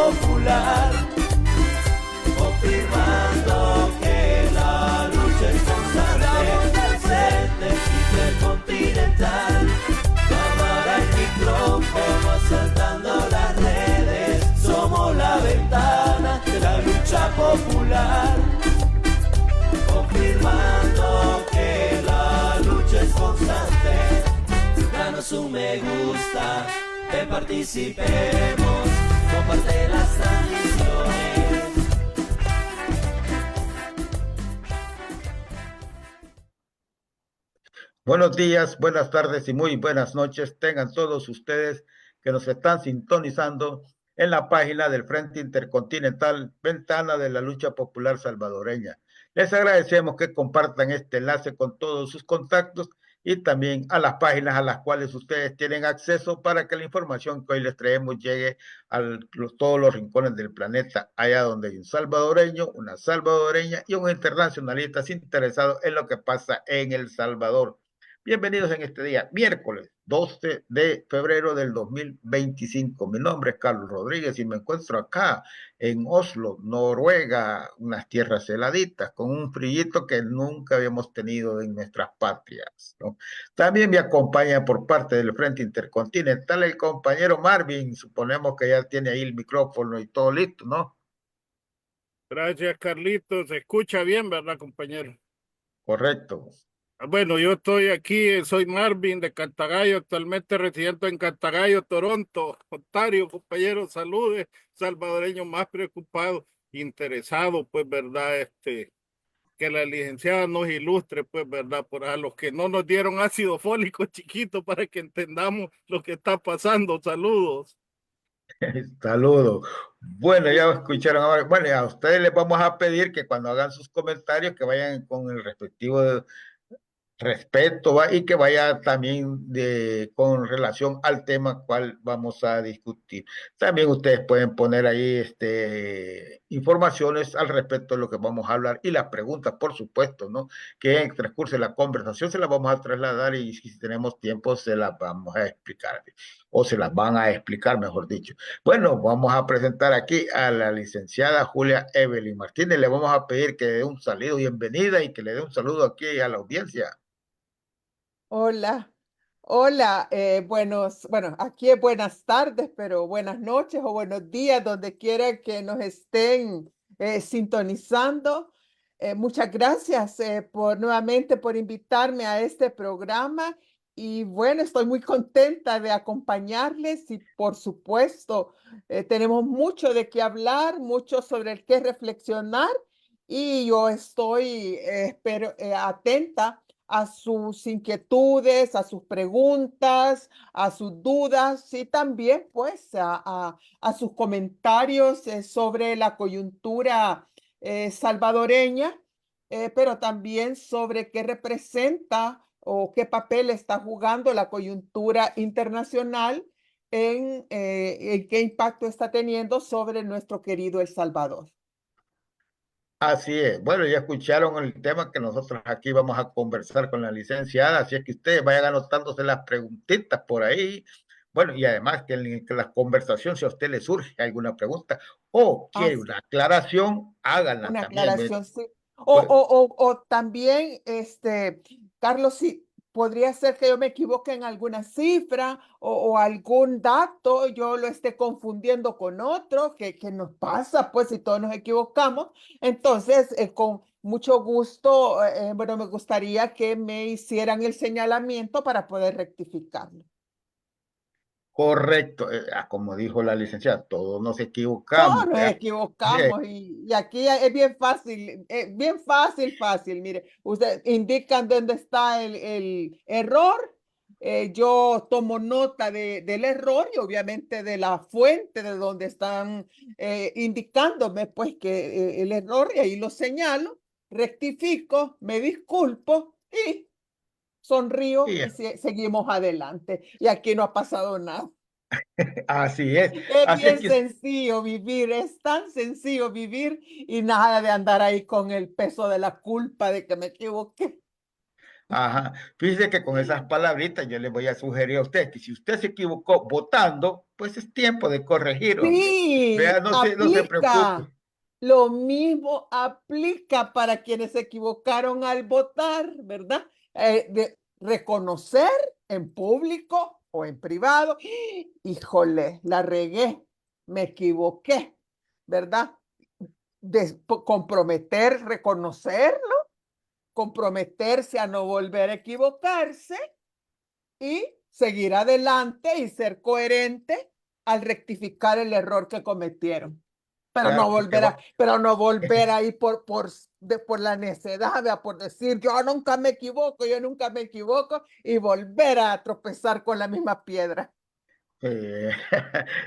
popular, confirmando que la lucha es constante. Presente intercontinental, cámara y micrófono asaltando las redes. Somos la ventana de la lucha popular, confirmando que la lucha es constante. Danos un me gusta, que participemos, comparte las transmisiones. Buenos días, buenas tardes y muy buenas noches tengan todos ustedes que nos están sintonizando en la página del Frente Intercontinental, Ventana de la Lucha Popular Salvadoreña. Les agradecemos que compartan este enlace con todos sus contactos y también a las páginas a las cuales ustedes tienen acceso para que la información que hoy les traemos llegue a todos los rincones del planeta, allá donde hay un salvadoreño, una salvadoreña y un internacionalista interesado en lo que pasa en El Salvador. Bienvenidos en este día, miércoles 12 de febrero del 2025. Mi nombre es Carlos Rodríguez y me encuentro acá en Oslo, Noruega, unas tierras heladitas, con un frillito que nunca habíamos tenido en nuestras patrias, ¿no? También me acompaña por parte del Frente Intercontinental el compañero Marvin. Suponemos que ya tiene ahí el micrófono y todo listo, ¿no? Gracias, Carlitos. Se escucha bien, ¿verdad, compañero? Correcto. Bueno, yo estoy aquí, soy Marvin de Cantagallo, actualmente residente en Cantagallo, Toronto, Ontario. Compañeros, saludes, salvadoreños más preocupados, interesados, pues, ¿verdad? Que la licenciada nos ilustre, pues, ¿verdad? Por a los que no nos dieron ácido fólico chiquito para que entendamos lo que está pasando. Saludos. Saludos. Bueno, ya escucharon ahora. Bueno, a ustedes les vamos a pedir que cuando hagan sus comentarios que vayan con el respectivo respeto, ¿va? Y que vaya también con relación al tema cual vamos a discutir. También ustedes pueden poner ahí informaciones al respecto de lo que vamos a hablar y las preguntas, por supuesto, ¿no? Que en el transcurso de la conversación se las vamos a trasladar y si tenemos tiempo se las vamos a explicar o se las van a explicar, mejor dicho. Bueno, vamos a presentar aquí a la licenciada Julia Evelyn Martínez. Le vamos a pedir que dé un saludo, bienvenida y que le dé un saludo aquí a la audiencia. Hola, hola, bueno, aquí es buenas tardes, pero buenas noches o buenos días, donde quiera que nos estén sintonizando. Muchas gracias nuevamente por invitarme a este programa y bueno, estoy muy contenta de acompañarles y por supuesto tenemos mucho de qué hablar, mucho sobre el que reflexionar y yo estoy atenta a sus inquietudes, a sus preguntas, a sus dudas y también pues a sus comentarios sobre la coyuntura salvadoreña, pero también sobre qué representa o qué papel está jugando la coyuntura internacional en qué impacto está teniendo sobre nuestro querido El Salvador. Así es. Bueno, ya escucharon el tema que nosotros aquí vamos a conversar con la licenciada, así es que ustedes vayan anotándose las preguntitas por ahí. Bueno, y además que la conversación, si a usted le surge alguna pregunta o quiere Así una aclaración, háganla Una también. aclaración, sí. Pues, O también, Carlos, sí, podría ser que yo me equivoque en alguna cifra o algún dato, yo lo esté confundiendo con otro, que nos pasa, pues, si todos nos equivocamos. Entonces, con mucho gusto, bueno, me gustaría que me hicieran el señalamiento para poder rectificarlo. correcto. Como dijo la licenciada, todos nos Todos equivocamos, nos ¿verdad? equivocamos y aquí es bien fácil, fácil. Mire, ustedes indican dónde está el error. Yo tomo nota del error y obviamente de la fuente de donde están indicándome pues que el error y ahí lo señalo, rectifico, me disculpo y sonrío Y y seguimos adelante. Y aquí no ha pasado nada. así es. Es Así es bien que sencillo vivir, es tan sencillo vivir y nada de andar ahí con el peso de la culpa de que me equivoqué. Ajá. Fíjese que con esas palabritas yo le voy a sugerir a usted que si usted se equivocó votando, pues es tiempo de corregir, hombre. Vea, Sí, no se preocupe. aplica. Lo mismo aplica para quienes se equivocaron al votar, ¿verdad? De reconocer en público o en privado, híjole, la regué, me equivoqué, ¿verdad? Comprometer, reconocerlo, comprometerse a no volver a equivocarse y seguir adelante y ser coherente al rectificar el error que cometieron. Claro, porque Pero no volver ahí por la necedad, ¿verdad? Por decir yo nunca me equivoco y volver a tropezar con la misma piedra. eh,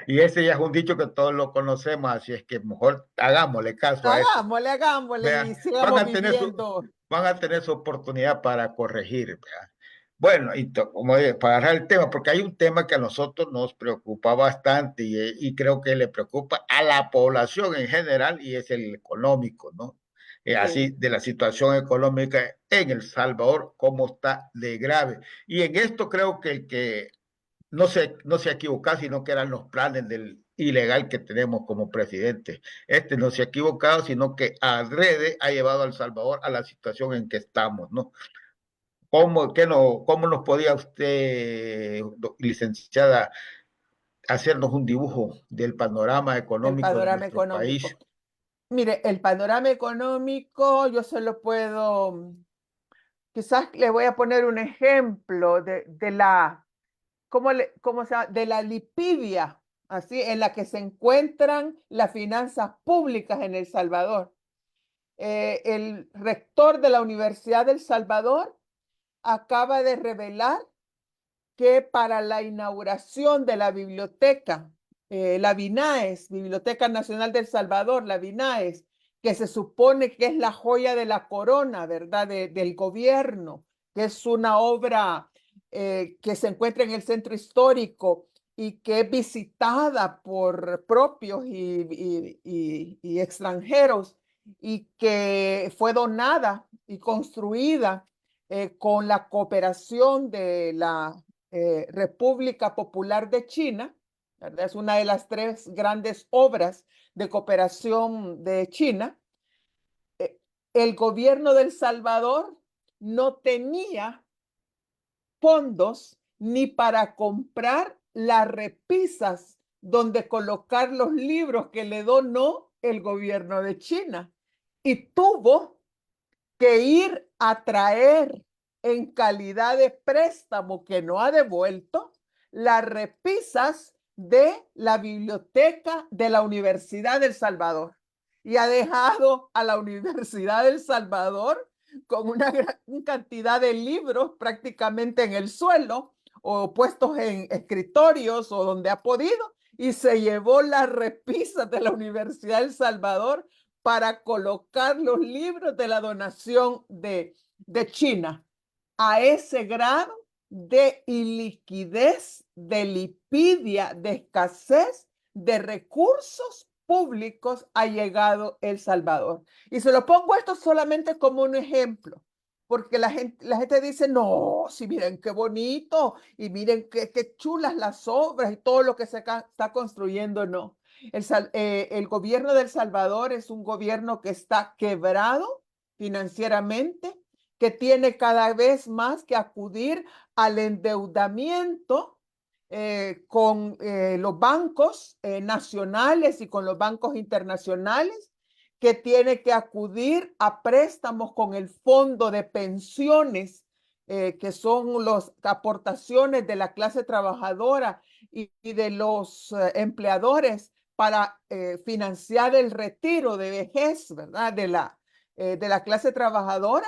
y ese ya es un dicho que todos lo conocemos, así es que mejor hagámosle caso a eso. Hagámosle Vea, y sigamos viviendo. van a tener su oportunidad para corregir, vea. Bueno, como para agarrar el tema, porque hay un tema que a nosotros nos preocupa bastante y creo que le preocupa a la población en general y es el económico, ¿no? Así Sí, de la situación económica en El Salvador, cómo está de grave. Y en esto creo que el que no se ha equivocado, sino que eran los planes del ilegal que tenemos como presidente. Este no se ha equivocado, sino que adrede ha llevado a El Salvador a la situación en que estamos, ¿no? ¿Cómo nos podía usted, licenciada, hacernos un dibujo del panorama el económico de panorama nuestro país? económico. Mire, el panorama económico, yo se lo puedo, quizás le voy a poner un ejemplo de la, cómo se llama? De la lipidia, así, en la que se encuentran las finanzas públicas en El Salvador. El rector de la Universidad del Salvador acaba de revelar que para la inauguración de la biblioteca, la BINAES, Biblioteca Nacional del Salvador, la BINAES, que se supone que es la joya de la corona, ¿verdad? Del gobierno, que es una obra que se encuentra en el centro histórico y que es visitada por propios y extranjeros y que fue donada y construida con la cooperación de la República Popular de China, ¿verdad? Es una de las 3 grandes obras de cooperación de China. El gobierno de El Salvador no tenía fondos ni para comprar las repisas donde colocar los libros que le donó el gobierno de China y tuvo que ir a traer en calidad de préstamo que no ha devuelto las repisas de la biblioteca de la Universidad del Salvador y ha dejado a la Universidad del Salvador con una gran cantidad de libros prácticamente en el suelo o puestos en escritorios o donde ha podido y se llevó las repisas de la Universidad del Salvador para colocar los libros de la donación de China a ese grado de iliquidez, de lipidia, de escasez de recursos públicos ha llegado El Salvador. Y se lo pongo esto solamente como un ejemplo, porque la gente dice, no, si miren qué bonito y miren qué chulas las obras y todo lo que se está construyendo, no. El gobierno de El Salvador es un gobierno que está quebrado financieramente, que tiene cada vez más que acudir al endeudamiento con los bancos nacionales y con los bancos internacionales, que tiene que acudir a préstamos con el fondo de pensiones, que son las aportaciones de la clase trabajadora y de los empleadores para financiar el retiro de vejez, ¿verdad? De la clase trabajadora.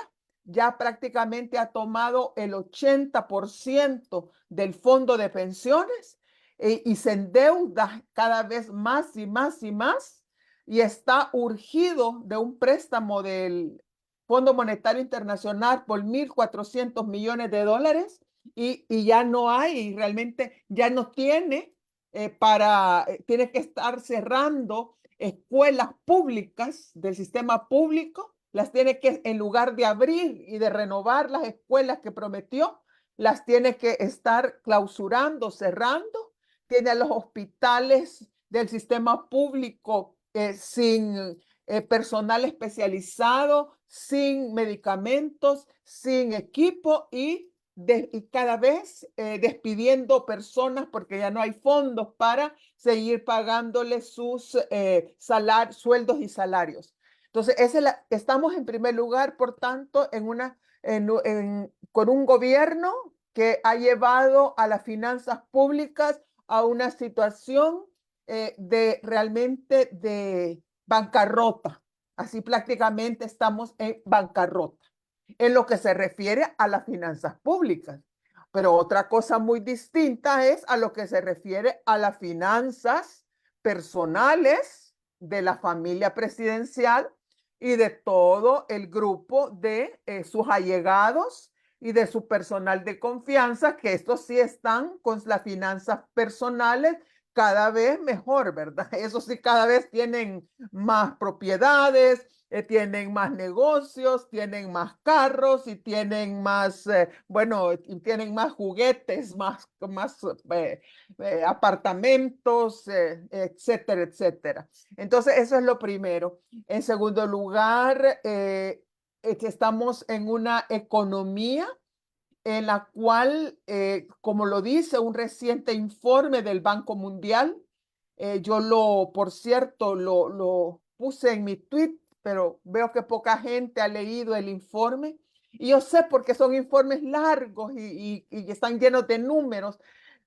Ya prácticamente ha tomado el 80% del fondo de pensiones y se endeuda cada vez más y más y más y está urgido de un préstamo del Fondo Monetario Internacional por 1.400 millones de dólares y ya no hay, realmente ya no tiene tiene que estar cerrando escuelas públicas del sistema público, las tiene que, en lugar de abrir y de renovar las escuelas que prometió, las tiene que estar clausurando, cerrando. Tiene a los hospitales del sistema público sin personal especializado, sin medicamentos, sin equipo y cada vez despidiendo personas porque ya no hay fondos para seguir pagándoles sus sueldos y salarios. Entonces, estamos en primer lugar, por tanto, con un gobierno que ha llevado a las finanzas públicas a una situación realmente de bancarrota. Así prácticamente estamos en bancarrota en lo que se refiere a las finanzas públicas. Pero otra cosa muy distinta es a lo que se refiere a las finanzas personales de la familia presidencial y de todo el grupo de sus allegados y de su personal de confianza, que estos sí están con las finanzas personales cada vez mejor, ¿verdad? Eso sí, cada vez tienen más propiedades, tienen más negocios, tienen más carros y tienen más, y tienen más juguetes, más apartamentos, etcétera, etcétera. Entonces, eso es lo primero. En segundo lugar, estamos en una economía en la cual, como lo dice un reciente informe del Banco Mundial, por cierto, lo puse en mi tweet, pero veo que poca gente ha leído el informe. Y yo sé porque son informes largos y están llenos de números,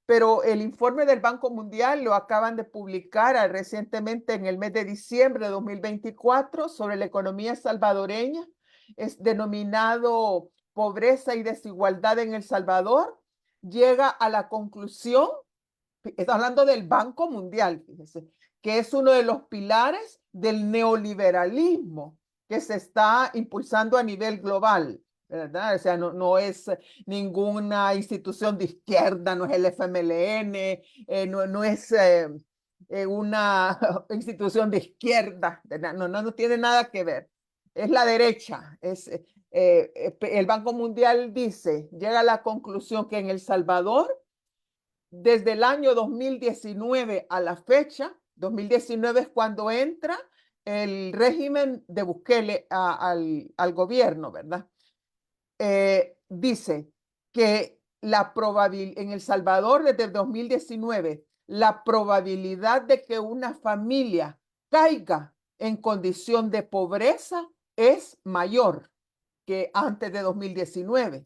pero el informe del Banco Mundial lo acaban de publicar recientemente en el mes de diciembre de 2024 sobre la economía salvadoreña. Es denominado Pobreza y Desigualdad en El Salvador. Llega a la conclusión, está hablando del Banco Mundial, fíjese, que es uno de los pilares del neoliberalismo que se está impulsando a nivel global, ¿verdad? O sea, no es ninguna institución de izquierda, no es el FMLN, no es una institución de izquierda, no tiene nada que ver. Es la derecha. El Banco Mundial llega a la conclusión que en El Salvador, desde el año 2019 a la fecha, 2019 es cuando entra el régimen de Bukele al gobierno, ¿verdad? Dice que en El Salvador desde el 2019, la probabilidad de que una familia caiga en condición de pobreza es mayor que antes de 2019.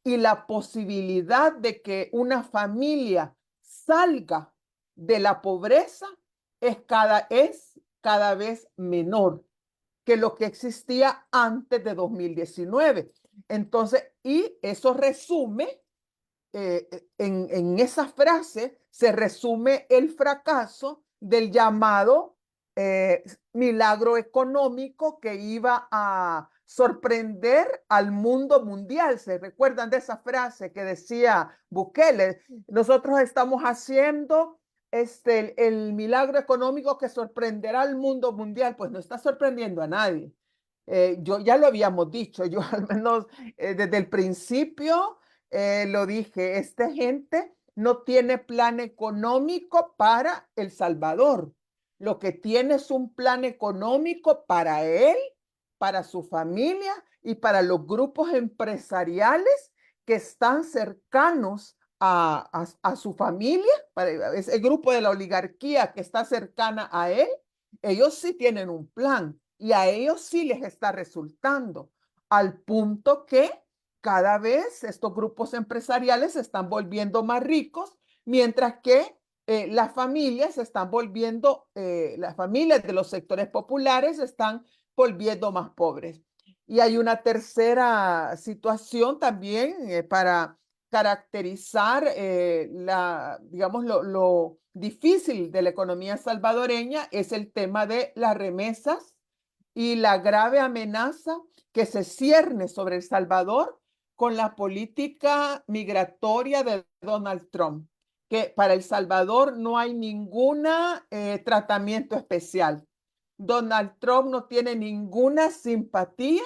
Y la posibilidad de que una familia salga de la pobreza es cada vez menor que lo que existía antes de 2019. Entonces, y eso resume, en esa frase se resume el fracaso del llamado milagro económico que iba a sorprender al mundo mundial. ¿Se recuerdan de esa frase que decía Bukele? Nosotros estamos haciendo el milagro económico que sorprenderá al mundo mundial. Pues no está sorprendiendo a nadie. Yo ya lo habíamos dicho, yo al menos desde el principio lo dije, esta gente no tiene plan económico para El Salvador. Lo que tiene es un plan económico para él, para su familia y para los grupos empresariales que están cercanos a su familia, para ese grupo de la oligarquía que está cercana a él. Ellos sí tienen un plan y a ellos sí les está resultando, al punto que cada vez estos grupos empresariales se están volviendo más ricos, mientras que las familias se están volviendo, las familias de los sectores populares se están volviendo más pobres. Y hay una tercera situación también para caracterizar digamos, lo difícil de la economía salvadoreña, es el tema de las remesas y la grave amenaza que se cierne sobre El Salvador con la política migratoria de Donald Trump, que para El Salvador no hay ningún tratamiento especial. Donald Trump no tiene ninguna simpatía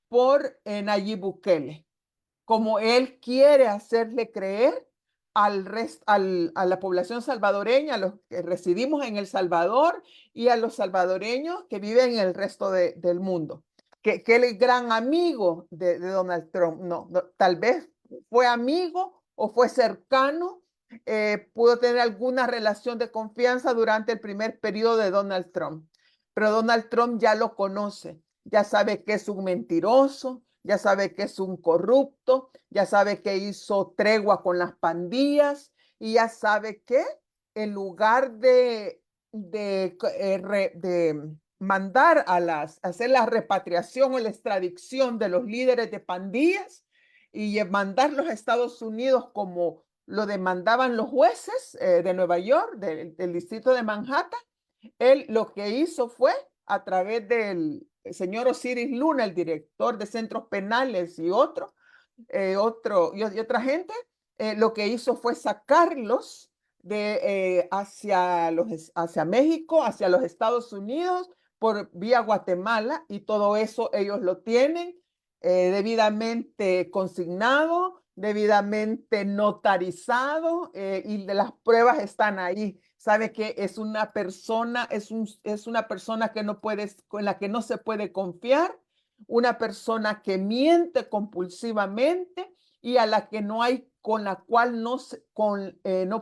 por Nayib Bukele, como él quiere hacerle creer a la población salvadoreña, a los que residimos en El Salvador y a los salvadoreños que viven en el resto del mundo. Que él es gran amigo de Donald Trump. No, tal vez fue amigo o fue cercano, pudo tener alguna relación de confianza durante el primer periodo de Donald Trump. Pero Donald Trump ya lo conoce, ya sabe que es un mentiroso, ya sabe que es un corrupto, ya sabe que hizo tregua con las pandillas y ya sabe que en lugar de mandar hacer la repatriación o la extradición de los líderes de pandillas y mandarlos a Estados Unidos como lo demandaban los jueces de Nueva York, del distrito de Manhattan, él lo que hizo fue a través del señor Osiris Luna, el director de centros penales y otra gente, lo que hizo fue sacarlos hacia México, hacia los Estados Unidos, por vía Guatemala, y todo eso ellos lo tienen debidamente consignado, debidamente notarizado, y las pruebas están ahí. Sabe que es una persona, es una persona que con la que no se puede confiar, una persona que miente compulsivamente y a la que con la cual no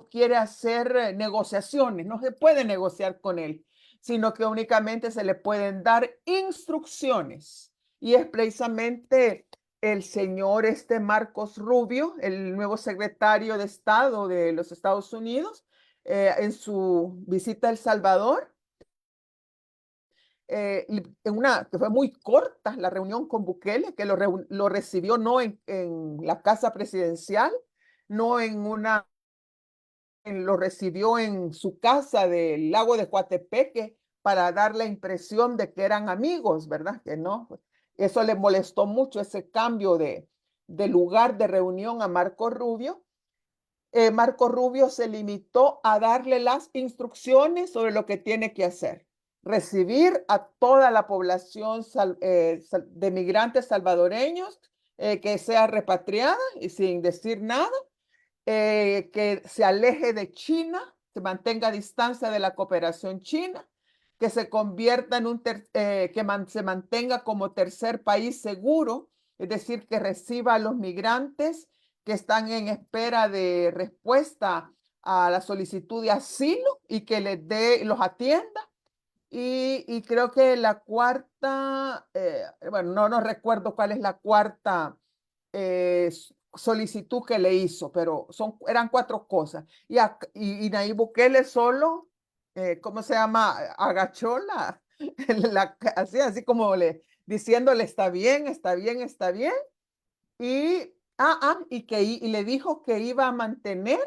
quiere hacer negociaciones, no se puede negociar con él, sino que únicamente se le pueden dar instrucciones. Y es precisamente el señor Marcos Rubio, el nuevo secretario de Estado de los Estados Unidos, en su visita a El Salvador, que fue muy corta la reunión con Bukele, que lo recibió no en la casa presidencial, no lo recibió en su casa del lago de Coatepeque para dar la impresión de que eran amigos, ¿verdad? Que no. Eso le molestó mucho, ese cambio de lugar de reunión a Marco Rubio. Marco Rubio se limitó a darle las instrucciones sobre lo que tiene que hacer. Recibir a toda la población de migrantes salvadoreños que sea repatriada y sin decir nada, que se aleje de China, se mantenga a distancia de la cooperación china, que se convierta en se mantenga como tercer país seguro, es decir, que reciba a los migrantes que están en espera de respuesta a la solicitud de asilo y que los atienda. Y creo que la cuarta, bueno, no recuerdo cuál es la cuarta solicitud que le hizo, pero eran 4 cosas. Y Nayib Bukele solo, ¿cómo se llama? Agachó así como diciéndole está bien, está bien, está bien. Y le dijo que iba a mantener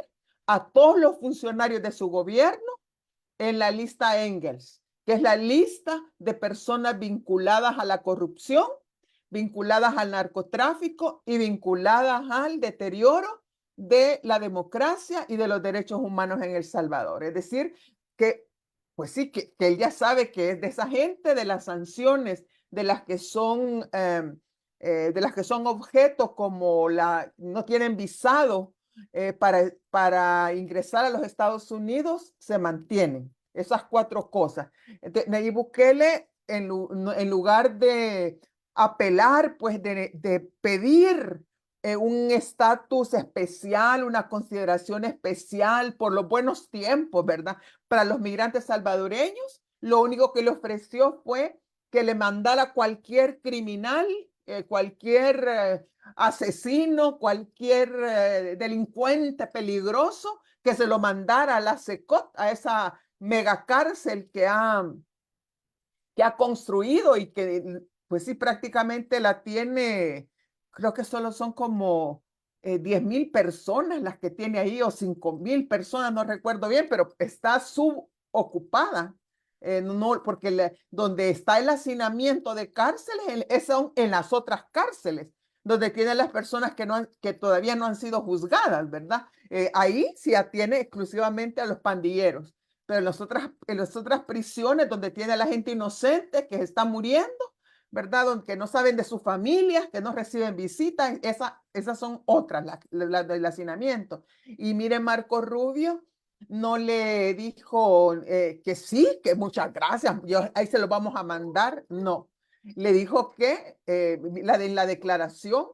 a todos los funcionarios de su gobierno en la lista Engels, que es la lista de personas vinculadas a la corrupción, vinculadas al narcotráfico y vinculadas al deterioro de la democracia y de los derechos humanos en El Salvador. Es decir, que, pues sí, que él ya sabe que es de esa gente, de las sanciones de las que son objeto, como no tienen visado para ingresar a los Estados Unidos, se mantienen. Esas 4 cosas. Nayib Bukele, en lugar de apelar, pues de pedir un estatus especial, una consideración especial por los buenos tiempos, ¿verdad? Para los migrantes salvadoreños, lo único que le ofreció fue que le mandara cualquier criminal, cualquier asesino, cualquier delincuente peligroso, que se lo mandara a la SECOT, a esa megacárcel que ha construido y que, pues sí, prácticamente la tiene, creo que solo son como 10,000 personas las que tiene ahí, o 5,000 personas, no recuerdo bien, pero está subocupada. No, porque donde está el hacinamiento de cárceles son en las otras cárceles, donde tienen las personas que todavía no han sido juzgadas, ¿verdad? Ahí se atiene exclusivamente a los pandilleros. pero en las otras prisiones donde tiene a la gente inocente que está muriendo, ¿verdad? Donde no saben de sus familias, que no reciben visitas, esas son otras, las del hacinamiento. Y mire, Marco Rubio no le dijo que sí, que muchas gracias, ahí se lo vamos a mandar, no. Le dijo que la declaración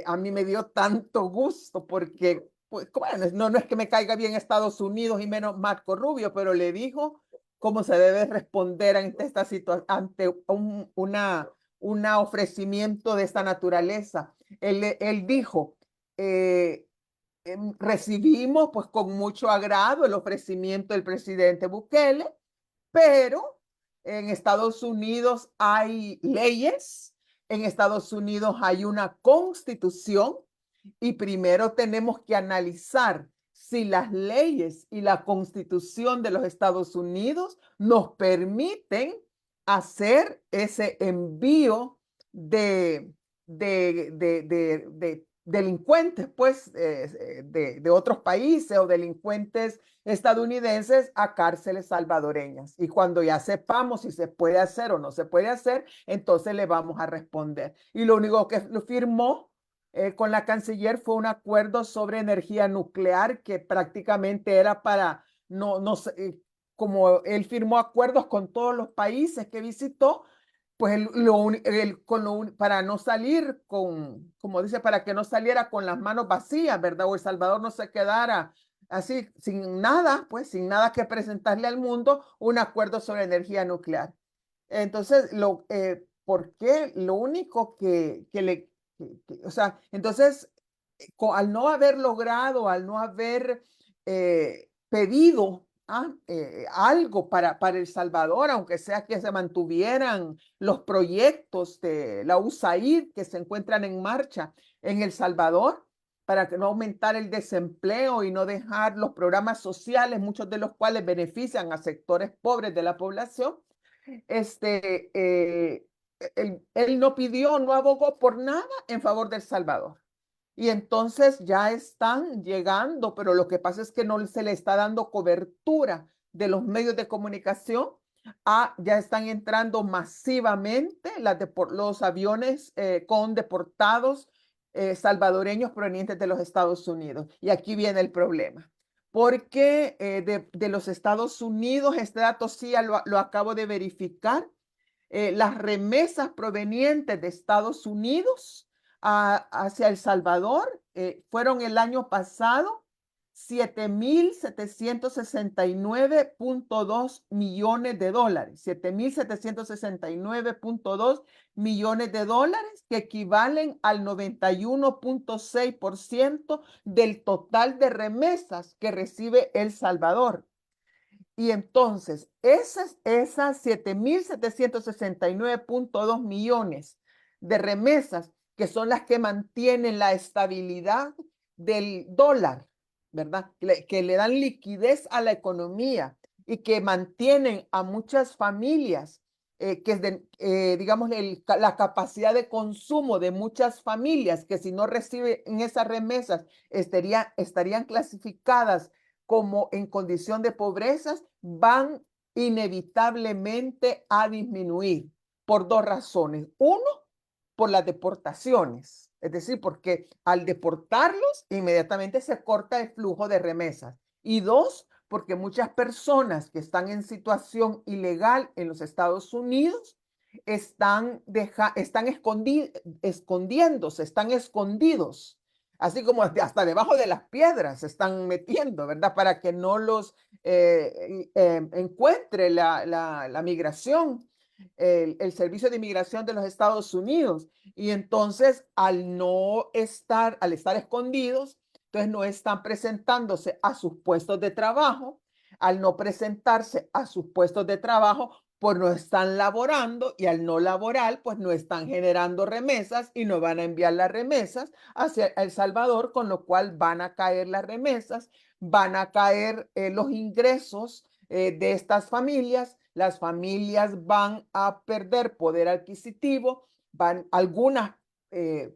a mí me dio tanto gusto porque, pues, bueno, no es que me caiga bien Estados Unidos y menos Marco Rubio, pero le dijo cómo se debe responder ante esta situación, ante una ofrecimiento de esta naturaleza. Él dijo, recibimos pues con mucho agrado el ofrecimiento del presidente Bukele, pero en Estados Unidos hay leyes, en Estados Unidos hay una constitución y primero tenemos que analizar si las leyes y la constitución de los Estados Unidos nos permiten hacer ese envío de delincuentes, pues, de otros países o delincuentes estadounidenses a cárceles salvadoreñas. Y cuando ya sepamos si se puede hacer o no se puede hacer, entonces le vamos a responder. Y lo único que lo firmó con la canciller fue un acuerdo sobre energía nuclear que prácticamente era para, como él firmó acuerdos con todos los países que visitó, pues para no salir como dice, para que no saliera con las manos vacías, ¿verdad? O El Salvador no se quedara así, sin nada, pues sin nada que presentarle al mundo, un acuerdo sobre energía nuclear. Entonces, ¿por qué? Lo único o sea, entonces, al no haber logrado, al no haber pedido algo para El Salvador, aunque sea que se mantuvieran los proyectos de la USAID que se encuentran en marcha en El Salvador, para que no aumentar el desempleo y no dejar los programas sociales, muchos de los cuales benefician a sectores pobres de la población, él no pidió, no abogó por nada en favor de El Salvador. Y entonces ya están llegando, pero lo que pasa es que no se le está dando cobertura de los medios de comunicación. Ya están entrando masivamente los aviones con deportados salvadoreños provenientes de los Estados Unidos. Y aquí viene el problema. Porque de los Estados Unidos, este dato sí lo acabo de verificar, las remesas provenientes de Estados Unidos hacia El Salvador fueron el año pasado 7.769.2 millones de dólares, 7.769.2 millones de dólares, que equivalen al 91.6% del total de remesas que recibe El Salvador. Y entonces, esas 7.769.2 millones de remesas, que son las que mantienen la estabilidad del dólar, ¿verdad? Que le dan liquidez a la economía y que mantienen a muchas familias, digamos, la capacidad de consumo de muchas familias que si no reciben esas remesas estarían clasificadas como en condición de pobreza, van inevitablemente a disminuir por dos razones. Uno, por las deportaciones, es decir, porque al deportarlos, inmediatamente se corta el flujo de remesas. Y dos, porque muchas personas que están en situación ilegal en los Estados Unidos están escondiéndose, están escondidos, así como hasta debajo de las piedras se están metiendo, ¿verdad? Para que no los encuentre la migración, el Servicio de Inmigración de los Estados Unidos. Y entonces, al estar escondidos, entonces no están presentándose a sus puestos de trabajo. Al no presentarse a sus puestos de trabajo, pues no están laborando, y al no laborar, pues no están generando remesas y no van a enviar las remesas hacia El Salvador, con lo cual van a caer las remesas, van a caer los ingresos de estas familias, las familias van a perder poder adquisitivo, algunas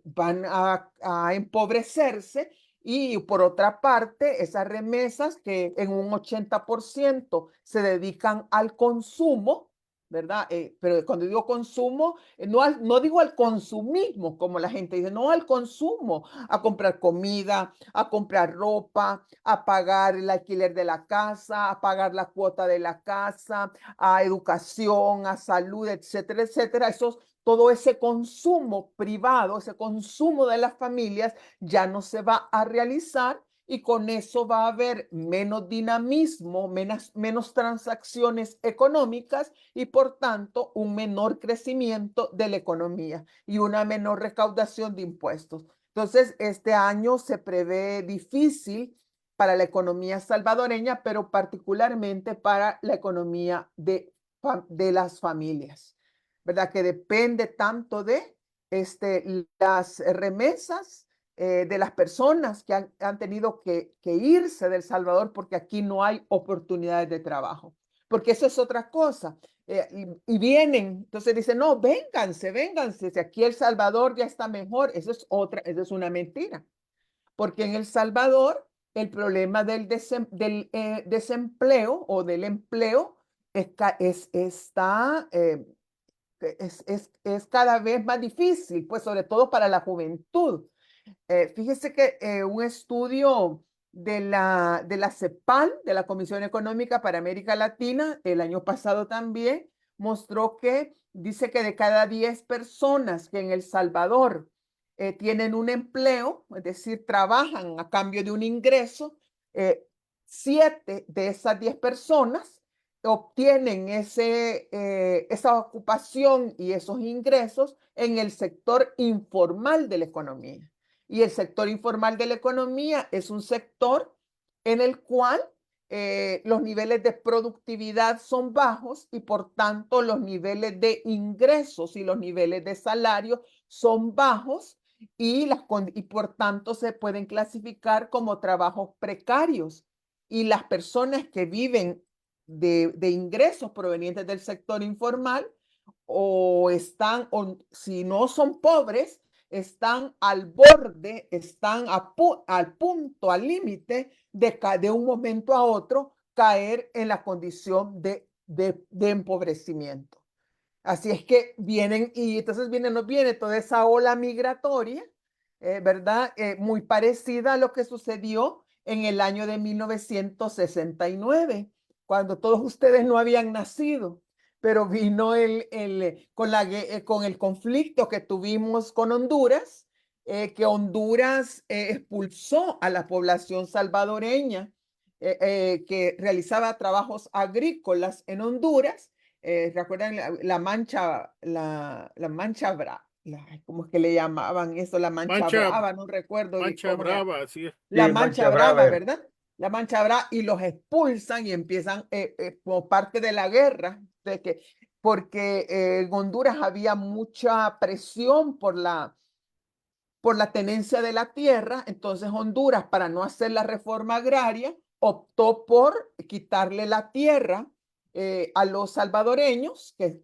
van a empobrecerse, Y por otra parte, esas remesas que en un 80% se dedican al consumo, ¿verdad? Pero cuando digo consumo, no digo al consumismo, como la gente dice, no al consumo, a comprar comida, a comprar ropa, a pagar el alquiler de la casa, a pagar la cuota de la casa, a educación, a salud, etcétera, etcétera. Todo ese consumo privado, ese consumo de las familias ya no se va a realizar y con eso va a haber menos dinamismo, menos transacciones económicas y por tanto un menor crecimiento de la economía y una menor recaudación de impuestos. Entonces, este año se prevé difícil para la economía salvadoreña, pero particularmente para la economía de las familias, ¿verdad? Que depende tanto de las remesas de las personas que han tenido que irse de El Salvador porque aquí no hay oportunidades de trabajo. Porque eso es otra cosa. Y vienen, entonces dicen, no, vénganse, si aquí El Salvador ya está mejor. Eso es una mentira. Porque en El Salvador el problema del desempleo o del empleo está es cada vez más difícil, pues sobre todo para la juventud. Fíjese que un estudio de la CEPAL, de la Comisión Económica para América Latina, el año pasado también, mostró que dice que de cada 10 personas que en El Salvador tienen un empleo, es decir, trabajan a cambio de un ingreso, 7 de esas 10 personas obtienen esa ocupación y esos ingresos en el sector informal de la economía. Y el sector informal de la economía es un sector en el cual los niveles de productividad son bajos y por tanto los niveles de ingresos y los niveles de salario son bajos y por tanto se pueden clasificar como trabajos precarios. Y las personas que viven de ingresos provenientes del sector informal o si no son pobres, están al borde, están al punto, al límite de un momento a otro caer en la condición de empobrecimiento. Así es que vienen y entonces nos viene toda esa ola migratoria, ¿verdad? Muy parecida a lo que sucedió en el año de 1969, cuando todos ustedes no habían nacido, pero vino con el conflicto que tuvimos con Honduras, que Honduras expulsó a la población salvadoreña que realizaba trabajos agrícolas en Honduras. ¿Recuerdan la mancha, ¿cómo es que le llamaban eso? La mancha brava, no recuerdo Mancha brava, así es. la Sí, mancha brava, ¿verdad? La mancha brava y los expulsan y empiezan como parte de la guerra, porque en Honduras había mucha presión por la tenencia de la tierra, entonces Honduras, para no hacer la reforma agraria, optó por quitarle la tierra a los salvadoreños que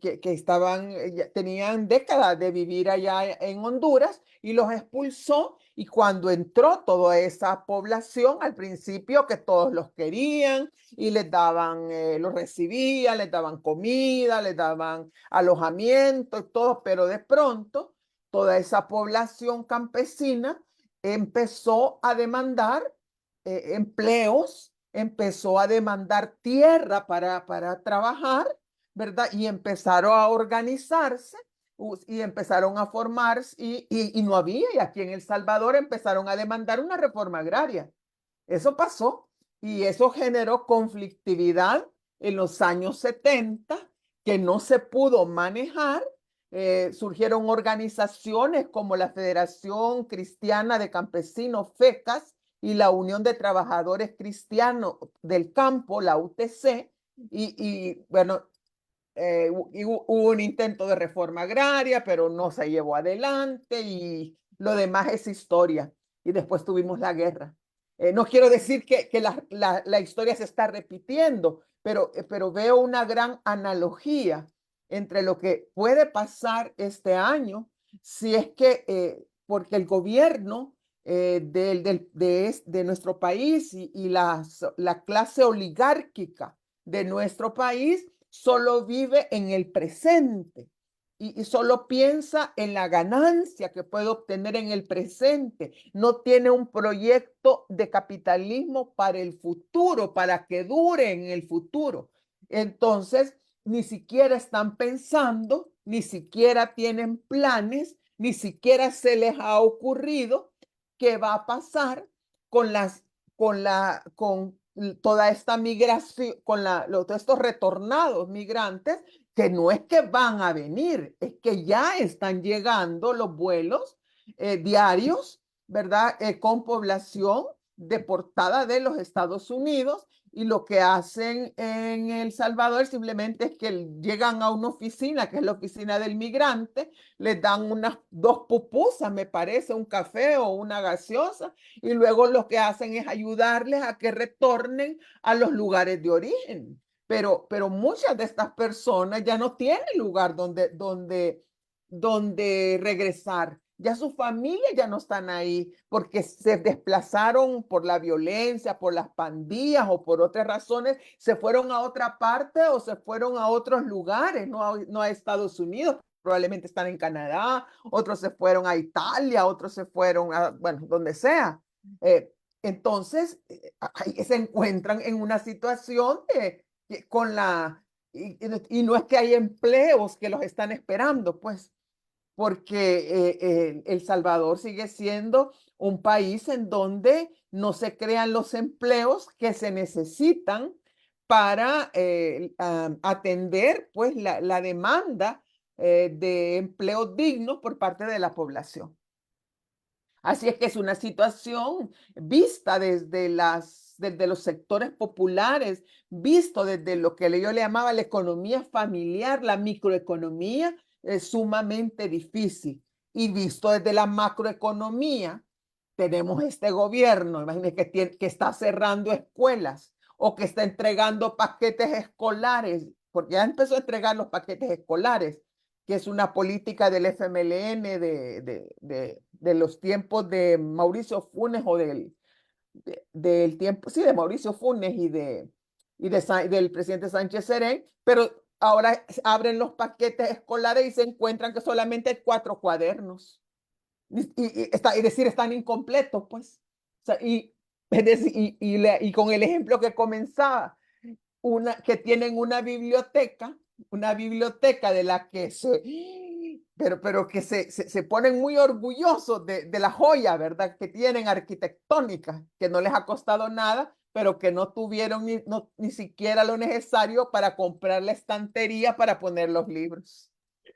tenían décadas de vivir allá en Honduras y los expulsó. Y cuando entró toda esa población, al principio que todos los querían y les daban, los recibían, les daban comida, les daban alojamiento y todo, pero de pronto toda esa población campesina empezó a demandar empleos, empezó a demandar tierra para trabajar, ¿verdad? Y empezaron a organizarse y empezaron a formarse y no había, y aquí en El Salvador empezaron a demandar una reforma agraria. Eso pasó y eso generó conflictividad en los años 70 que no se pudo manejar. Surgieron organizaciones como la Federación Cristiana de Campesinos, FECAS, y la Unión de Trabajadores Cristianos del Campo, la UTC, bueno, hubo un intento de reforma agraria, pero no se llevó adelante y lo demás es historia. Y después tuvimos la guerra. No quiero decir que la historia se está repitiendo, pero veo una gran analogía entre lo que puede pasar este año si es que, porque el gobierno de nuestro país y la clase oligárquica de nuestro país solo vive en el presente y solo piensa en la ganancia que puede obtener en el presente. No tiene un proyecto de capitalismo para el futuro, para que dure en el futuro. Entonces, ni siquiera están pensando, ni siquiera tienen planes, ni siquiera se les ha ocurrido qué va a pasar con con toda esta migración, todos estos retornados migrantes, que no es que van a venir, es que ya están llegando los vuelos diarios, ¿verdad? Con población deportada de los Estados Unidos, y lo que hacen en El Salvador simplemente es que llegan a una oficina, que es la oficina del migrante, les dan unas 2 pupusas, me parece, un café o una gaseosa, y luego lo que hacen es ayudarles a que retornen a los lugares de origen. Pero muchas de estas personas ya no tienen lugar donde regresar. Ya sus familias ya no están ahí porque se desplazaron por la violencia, por las pandillas o por otras razones, se fueron a otra parte o se fueron a otros lugares, no a Estados Unidos. Probablemente están en Canadá, otros se fueron a Italia, otros se fueron a, bueno, donde sea. Entonces, ahí se encuentran en una situación con y no es que hay empleos que los están esperando, pues, porque El Salvador sigue siendo un país en donde no se crean los empleos que se necesitan para atender, pues, la demanda de empleos dignos por parte de la población. Así es que es una situación vista desde los sectores populares, visto desde lo que yo le llamaba la economía familiar, la microeconomía, es sumamente difícil. Y visto desde la macroeconomía, tenemos este gobierno, imagínense que está cerrando escuelas o que está entregando paquetes escolares, porque ya empezó a entregar los paquetes escolares, que es una política del FMLN de los tiempos de Mauricio Funes o del tiempo, sí, de Mauricio Funes del presidente Sánchez Serén, pero ahora abren los paquetes escolares y se encuentran que solamente hay 4 cuadernos. Y decir, están incompletos, pues. O sea, es decir, y con el ejemplo que comenzaba, que tienen una biblioteca de la que pero que se ponen muy orgullosos de la joya, ¿verdad? Que tienen arquitectónica, que no les ha costado nada, pero que no tuvieron ni siquiera lo necesario para comprar la estantería para poner los libros.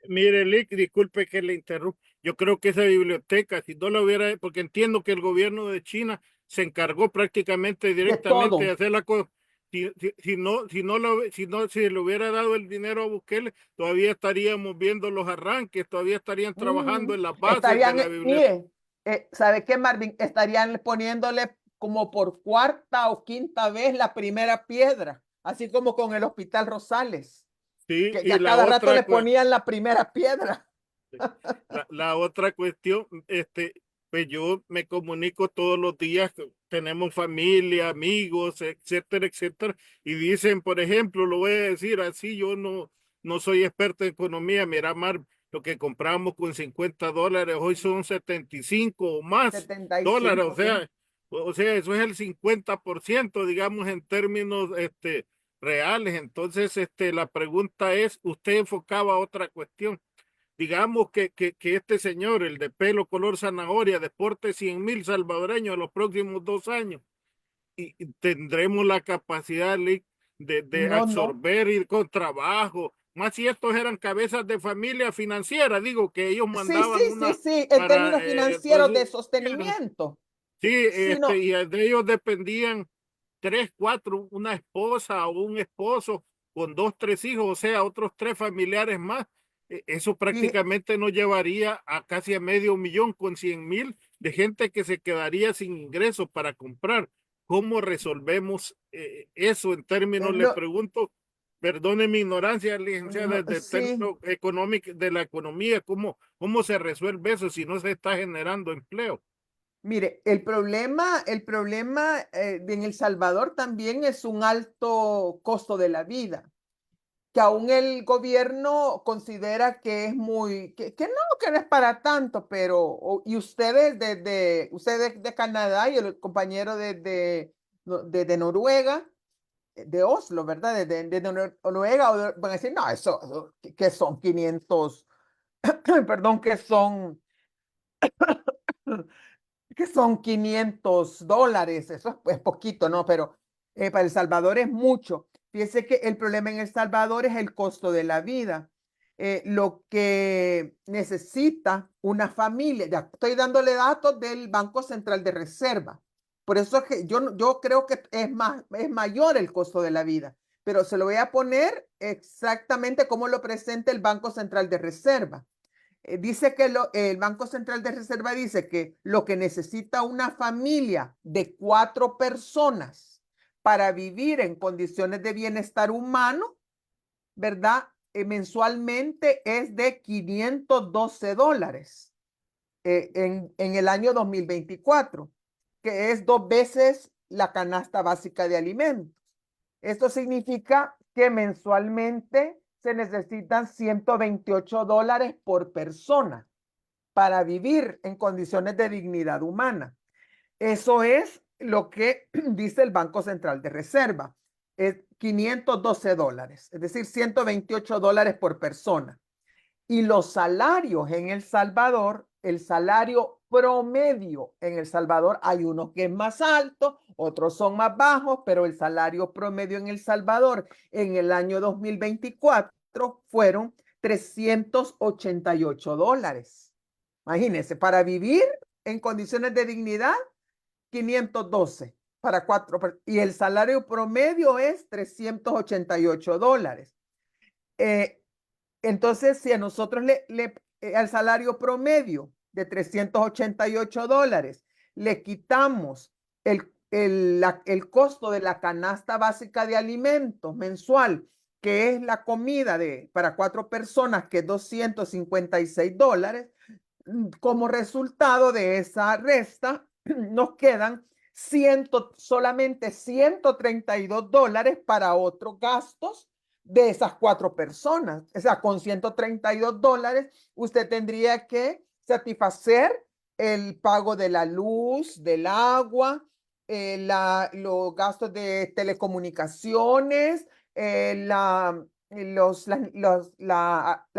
Mire, Lick, disculpe que le interrumpa. Yo creo que esa biblioteca, si no la hubiera, porque entiendo que el gobierno de China se encargó prácticamente directamente de hacer la cosa. Si le hubiera dado el dinero a Bukele, todavía estaríamos viendo los arranques, todavía estarían trabajando en las bases de la biblioteca. Mire, ¿sabe qué, Marvin? Estarían poniéndole como por 4ª o 5ª vez la primera piedra, así como con el Hospital Rosales, Sí, que y ya la cada rato otra le ponían la primera piedra. La otra cuestión, pues yo me comunico todos los días, tenemos familia, amigos, etcétera, etcétera, y dicen, por ejemplo, lo voy a decir así, yo no soy experto en economía, mira, Mar, lo que compramos con $50 hoy son 75 o más dólares, 75, sí. o sea, eso es el 50%, digamos, en términos reales. Entonces, la pregunta es, usted enfocaba a otra cuestión. Digamos que este señor, el de pelo color zanahoria, deporte 100,000 salvadoreños en los próximos 2 años y tendremos la capacidad de No. absorber y con trabajo. Más si estos eran cabezas de familia financiera, digo que ellos Sí, sí, mandaban sí, una sí, en para términos financieros de entonces sostenimiento. sí, Sí, no. y de ellos dependían 3, 4, una esposa o un esposo con 2, 3 hijos, o sea, otros 3 familiares más. Eso Y, prácticamente nos llevaría a casi a medio millón con 100,000 de gente que se quedaría sin ingresos para comprar. ¿Cómo resolvemos eso en términos, le no, pregunto, perdone mi ignorancia, licenciada, no, desde el sí. término económico de la economía, cómo se resuelve eso si no se está generando empleo? Mire, el problema en El Salvador también es un alto costo de la vida, que aún el gobierno considera que es muy, que no es para tanto, pero, y ustedes ustedes de Canadá y el compañero de Noruega, de Oslo, ¿verdad? Noruega, van a decir, no, eso, que son 500, perdón, que son $500, eso es poquito, ¿no? Pero para El Salvador es mucho. Fíjese que el problema en El Salvador es el costo de la vida. Lo que necesita una familia, ya estoy dándole datos del Banco Central de Reserva. Por eso es que yo creo que es mayor el costo de la vida, pero se lo voy a poner exactamente como lo presenta el Banco Central de Reserva. Dice que el Banco Central de Reserva dice que lo que necesita una familia de 4 personas para vivir en condiciones de bienestar humano, ¿verdad? Mensualmente es de $512 en el año 2024, que es 2 veces la canasta básica de alimentos. Esto significa que mensualmente se necesitan $128 por persona para vivir en condiciones de dignidad humana. Eso es lo que dice el Banco Central de Reserva. Es $512, es decir, $128 por persona. Y los salarios en El Salvador, el salario promedio en El Salvador, hay unos que es más alto, otros son más bajos, pero el salario promedio en El Salvador en el año 2024 fueron $388. Imagínense, para vivir en condiciones de dignidad, 512 para 4, y el salario promedio es $388. Entonces, si a nosotros al salario promedio de $388 le quitamos el costo de la canasta básica de alimentos mensual, que es la comida para 4 personas, que es $256, como resultado de esa resta, nos quedan solamente $132 para otros gastos de esas 4 personas. O sea, con $132 usted tendría que satisfacer el pago de la luz, del agua, los gastos de telecomunicaciones,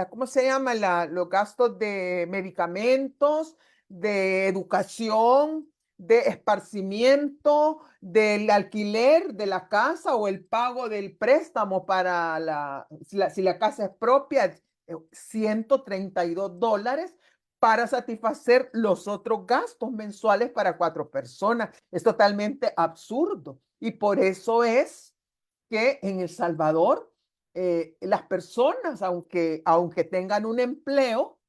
¿cómo se llama? Los gastos de medicamentos, de educación, de esparcimiento, del alquiler de la casa o el pago del préstamo para si la casa es propia, $132 para satisfacer los otros gastos mensuales para 4 personas. Es totalmente absurdo. Y por eso es que en El Salvador las personas, aunque tengan un empleo,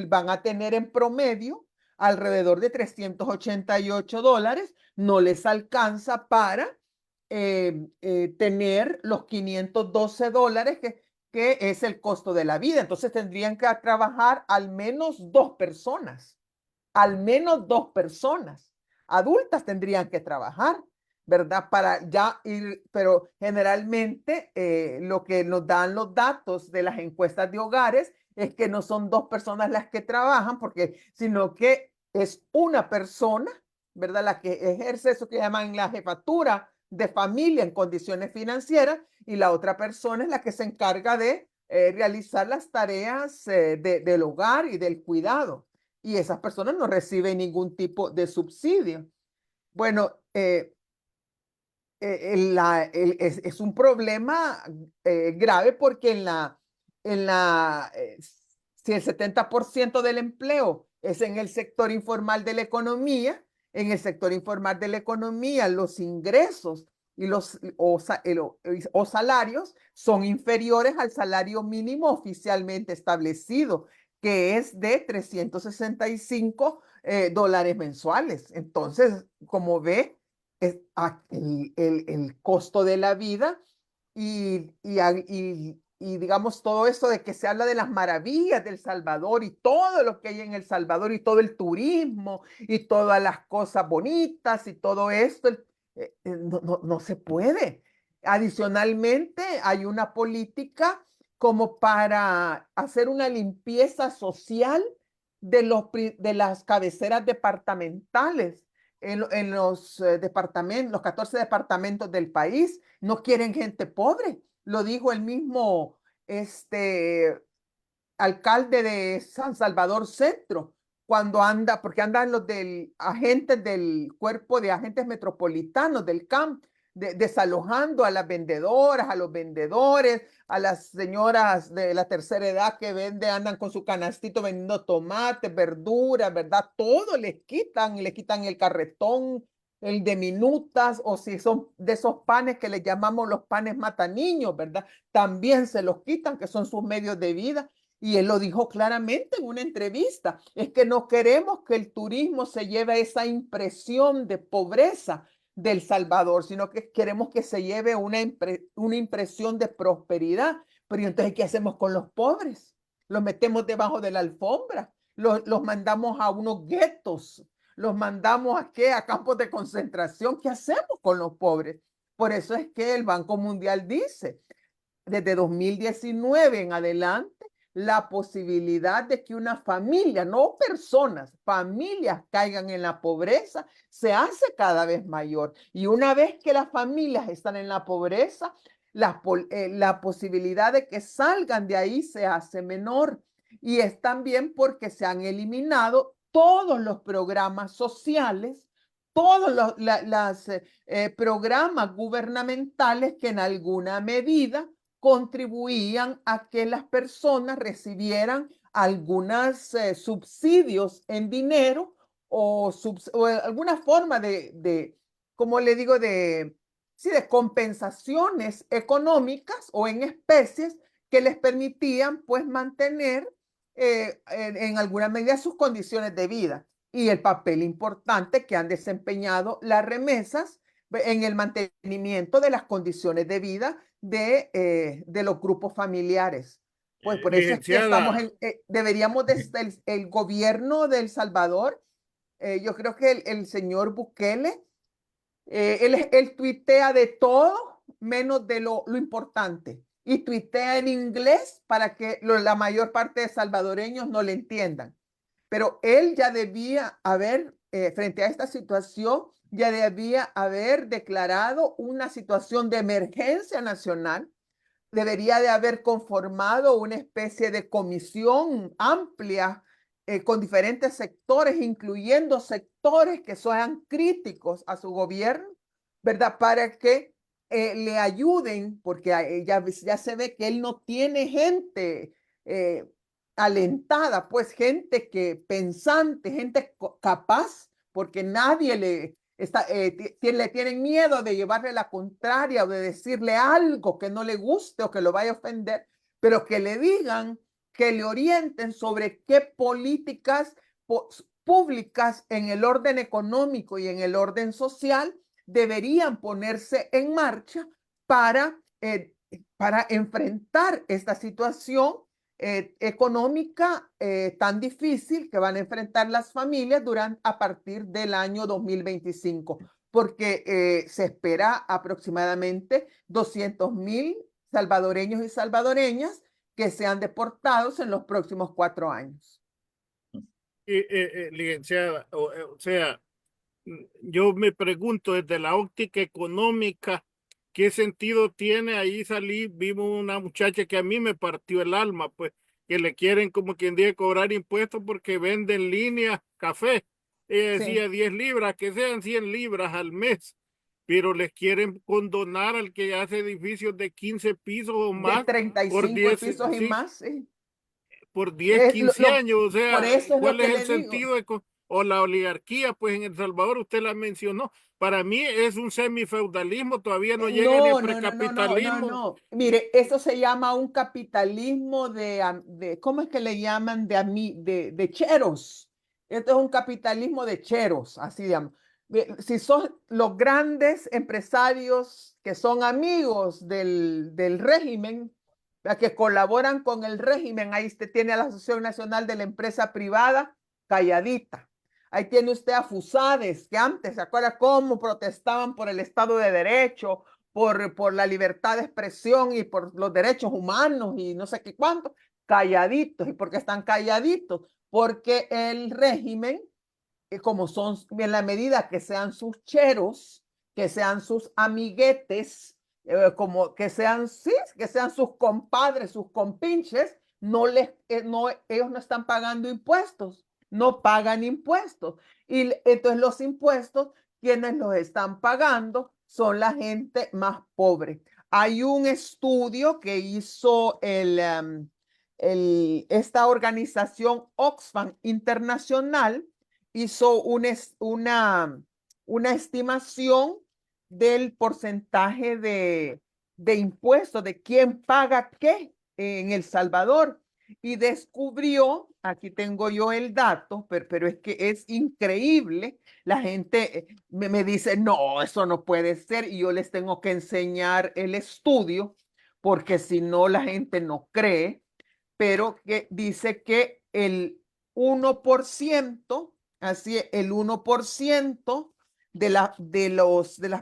van a tener en promedio alrededor de $388, no les alcanza para tener los $512 que es el costo de la vida. Entonces tendrían que trabajar al menos 2 personas, adultas tendrían que trabajar, ¿verdad? Para ya ir, pero generalmente lo que nos dan los datos de las encuestas de hogares es que no son 2 personas las que trabajan, sino que es una persona, ¿verdad? La que ejerce eso que llaman la jefatura de familia en condiciones financieras, y la otra persona es la que se encarga de realizar las tareas del hogar y del cuidado. Y esas personas no reciben ningún tipo de subsidio. Bueno, es un problema grave porque si el 70% del empleo es en el sector informal de la economía, en el sector informal de la economía los ingresos o salarios son inferiores al salario mínimo oficialmente establecido, que es de 365 dólares mensuales. Entonces, como ve, el costo de la vida y y digamos todo eso de que se habla de las maravillas del Salvador y todo lo que hay en El Salvador y todo el turismo y todas las cosas bonitas y todo esto, no se puede. Adicionalmente, hay una política como para hacer una limpieza social de las cabeceras departamentales en los departamentos, los 14 departamentos del país. No quieren gente pobre. Lo dijo el mismo alcalde de San Salvador Centro, cuando anda, porque andan los agentes del cuerpo de agentes metropolitanos del CAMP, desalojando a las vendedoras, a los vendedores, a las señoras de la tercera edad que andan con su canastito vendiendo tomates, verduras, ¿verdad? Todo les quitan el carretón, el de minutas, o si son de esos panes que les llamamos los panes mata niños, ¿verdad? También se los quitan, que son sus medios de vida. Y él lo dijo claramente en una entrevista, es que no queremos que el turismo se lleve esa impresión de pobreza del Salvador, sino que queremos que se lleve una impresión de prosperidad. Pero entonces, ¿qué hacemos con los pobres? Los metemos debajo de la alfombra, los mandamos a unos guetos, los mandamos ¿a qué? A campos de concentración. ¿Qué hacemos con los pobres? Por eso es que el Banco Mundial dice, desde 2019 en adelante, la posibilidad de que una familia, no personas, familias caigan en la pobreza se hace cada vez mayor. Y una vez que las familias están en la pobreza, la posibilidad de que salgan de ahí se hace menor. Y es también porque se han eliminado todos los programas sociales, todos los programas gubernamentales que en alguna medida contribuían a que las personas recibieran algunos subsidios en dinero o alguna forma como le digo, sí, de compensaciones económicas o en especies que les permitían pues mantener en alguna medida sus condiciones de vida y el papel importante que han desempeñado las remesas en el mantenimiento de las condiciones de vida de los grupos familiares. Pues por eso es que Licenciada, deberíamos, el gobierno de El Salvador, yo creo que el señor Bukele, él tuitea de todo menos de lo importante y tuitea en inglés para que la mayor parte de salvadoreños no le entiendan. Pero él ya debía haber, frente a esta situación, ya debía haber declarado una situación de emergencia nacional, debería de haber conformado una especie de comisión amplia con diferentes sectores, incluyendo sectores que sean críticos a su gobierno, ¿verdad? Para que le ayuden, porque ya se ve que él no tiene gente alentada, pues gente pensante, gente capaz, porque nadie le tienen miedo de llevarle la contraria o de decirle algo que no le guste o que lo vaya a ofender, pero que le digan, que le orienten sobre qué políticas públicas en el orden económico y en el orden social deberían ponerse en marcha para enfrentar esta situación económica tan difícil que van a enfrentar las familias a partir del año 2025, porque se espera aproximadamente 200,000 salvadoreños y salvadoreñas que sean deportados en los próximos 4 años. licenciada, o sea, yo me pregunto desde la óptica económica, ¿qué sentido tiene? Ahí salí, vimos una muchacha que a mí me partió el alma, pues, que le quieren, como quien dice, cobrar impuestos porque vende en línea café. Ella decía Sí. 10 libras, que sean 100 libras al mes, pero les quieren condonar al que hace edificios de 15 pisos o De más por 35 10, pisos y sí, más, sí. por 10, 15 años. O Por sea, eso es lo ¿cuál que es el le digo. sentido o la oligarquía? Pues en El Salvador usted la mencionó. Para mí es un semifeudalismo, todavía no llega ni a precapitalismo. No. Mire, eso se llama un capitalismo ¿cómo es que le llaman? De cheros. Esto es un capitalismo de cheros, así llaman. Si son los grandes empresarios que son amigos del régimen, que colaboran con el régimen. Ahí usted tiene a la Asociación Nacional de la Empresa Privada, calladita. Ahí tiene usted a FUSADES, que antes, ¿se acuerda cómo protestaban por el Estado de Derecho, por la libertad de expresión y por los derechos humanos y no sé qué cuánto? Calladitos. ¿Y por qué están calladitos? Porque el régimen, como son en la medida que sean sus cheros, que sean sus amiguetes, como que sean, sí, que sean sus compadres, sus compinches, ellos no están pagando impuestos, no pagan impuestos. Y entonces los impuestos, quienes los están pagando son la gente más pobre. Hay un estudio que hizo esta organización Oxfam Internacional, hizo una estimación del porcentaje de impuestos, de quién paga qué en El Salvador, y descubrió, aquí tengo yo el dato, pero es que es increíble. La gente me dice, no, eso no puede ser, y yo les tengo que enseñar el estudio, porque si no la gente no cree, pero que dice que el 1%, así es, el 1% de las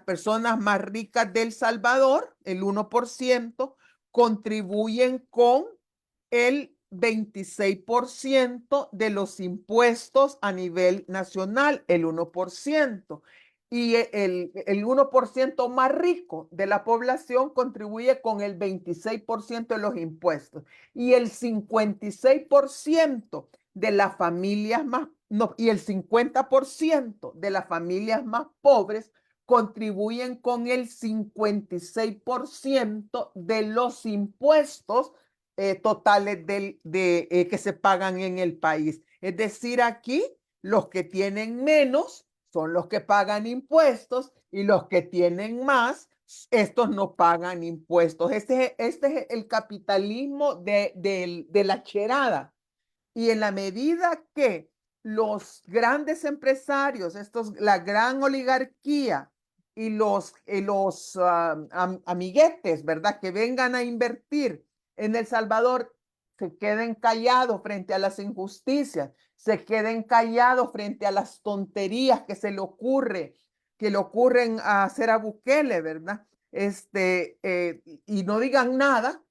personas más ricas del Salvador, el 1%, contribuyen con el 26% de los impuestos a nivel nacional, el 1%. Y el 1% más rico de la población contribuye con el 26% de los impuestos. Y el 56% de las familias más, no, y el 50% de las familias más pobres contribuyen con el 56% de los impuestos totales que se pagan en el país. Es decir, aquí los que tienen menos son los que pagan impuestos y los que tienen más, estos no pagan impuestos. Este es el capitalismo de la cherada. Y en la medida que los grandes empresarios, la gran oligarquía y los amiguetes, ¿verdad? Que vengan a invertir en El Salvador, se queden callados frente a las injusticias, se queden callados frente a las tonterías que le ocurren a hacer a Bukele, ¿verdad? Y no digan nada,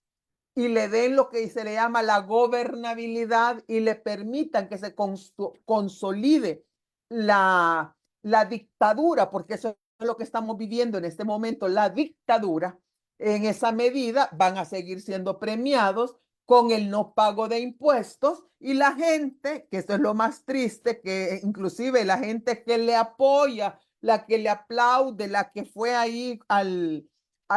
y le den lo que se le llama la gobernabilidad y le permitan que se consolide la dictadura, porque eso es lo que estamos viviendo en este momento, la dictadura. En esa medida van a seguir siendo premiados con el no pago de impuestos, y la gente, que esto es lo más triste, que inclusive la gente que le apoya, la que le aplaude, la que fue ahí a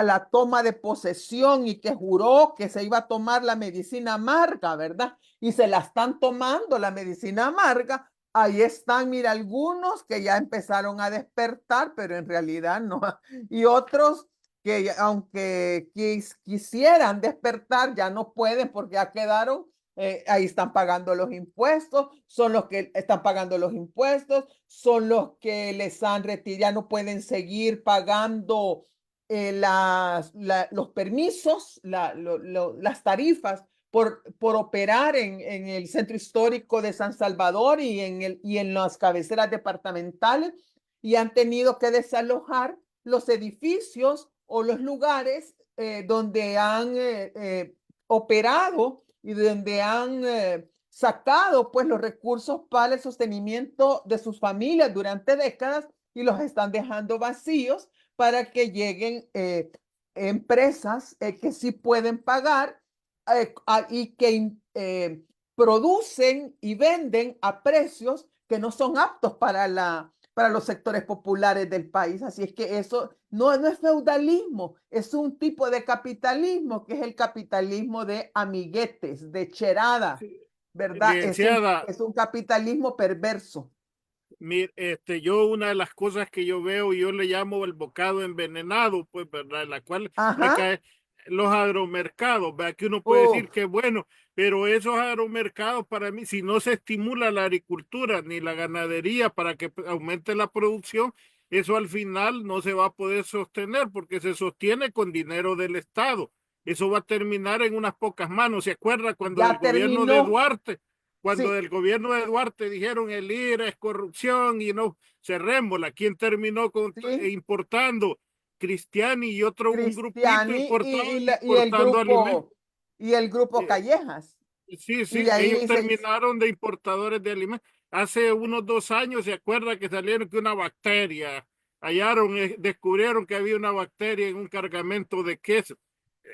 la toma de posesión y que juró que se iba a tomar la medicina amarga, ¿verdad? Y se la están tomando la medicina amarga. Ahí están, mira, algunos que ya empezaron a despertar, pero en realidad no. Y otros que aunque quisieran despertar, ya no pueden porque ya quedaron. Ahí están pagando los impuestos, son los que están pagando los impuestos, son los que les han retirado, ya no pueden seguir pagando los permisos, las tarifas por operar en el centro histórico de San Salvador y en las cabeceras departamentales, y han tenido que desalojar los edificios o los lugares donde han operado y donde han sacado pues los recursos para el sostenimiento de sus familias durante décadas, y los están dejando vacíos para que lleguen empresas que sí pueden pagar y que producen y venden a precios que no son aptos para los sectores populares del país. Así es que eso no es feudalismo, es un tipo de capitalismo que es el capitalismo de amiguetes, de cherada, ¿verdad? Licenciada, Es un capitalismo perverso. yo una de las cosas que yo veo, yo le llamo el bocado envenenado, pues, ¿verdad? En la cual Ajá. recae los agromercados, ¿verdad? Que uno puede decir que bueno, pero esos agromercados para mí, si no se estimula la agricultura ni la ganadería para que aumente la producción, eso al final no se va a poder sostener porque se sostiene con dinero del Estado. eso va a terminar en unas pocas manos. ¿Se acuerda cuando Ya del gobierno de terminó. Duarte, cuando Sí, del gobierno de Duarte dijeron el IRA es corrupción y no cerrémosla? ¿Quién terminó sí. importando? Cristiani y otro, un grupito Cristiani importando alimentos. y el grupo Eh, Callejas. Sí, Y sí, de ellos ahí terminaron de importadores de alimentos. Hace unos 2 años, ¿se acuerda que salieron que una bacteria, hallaron, descubrieron que había una bacteria en un cargamento de queso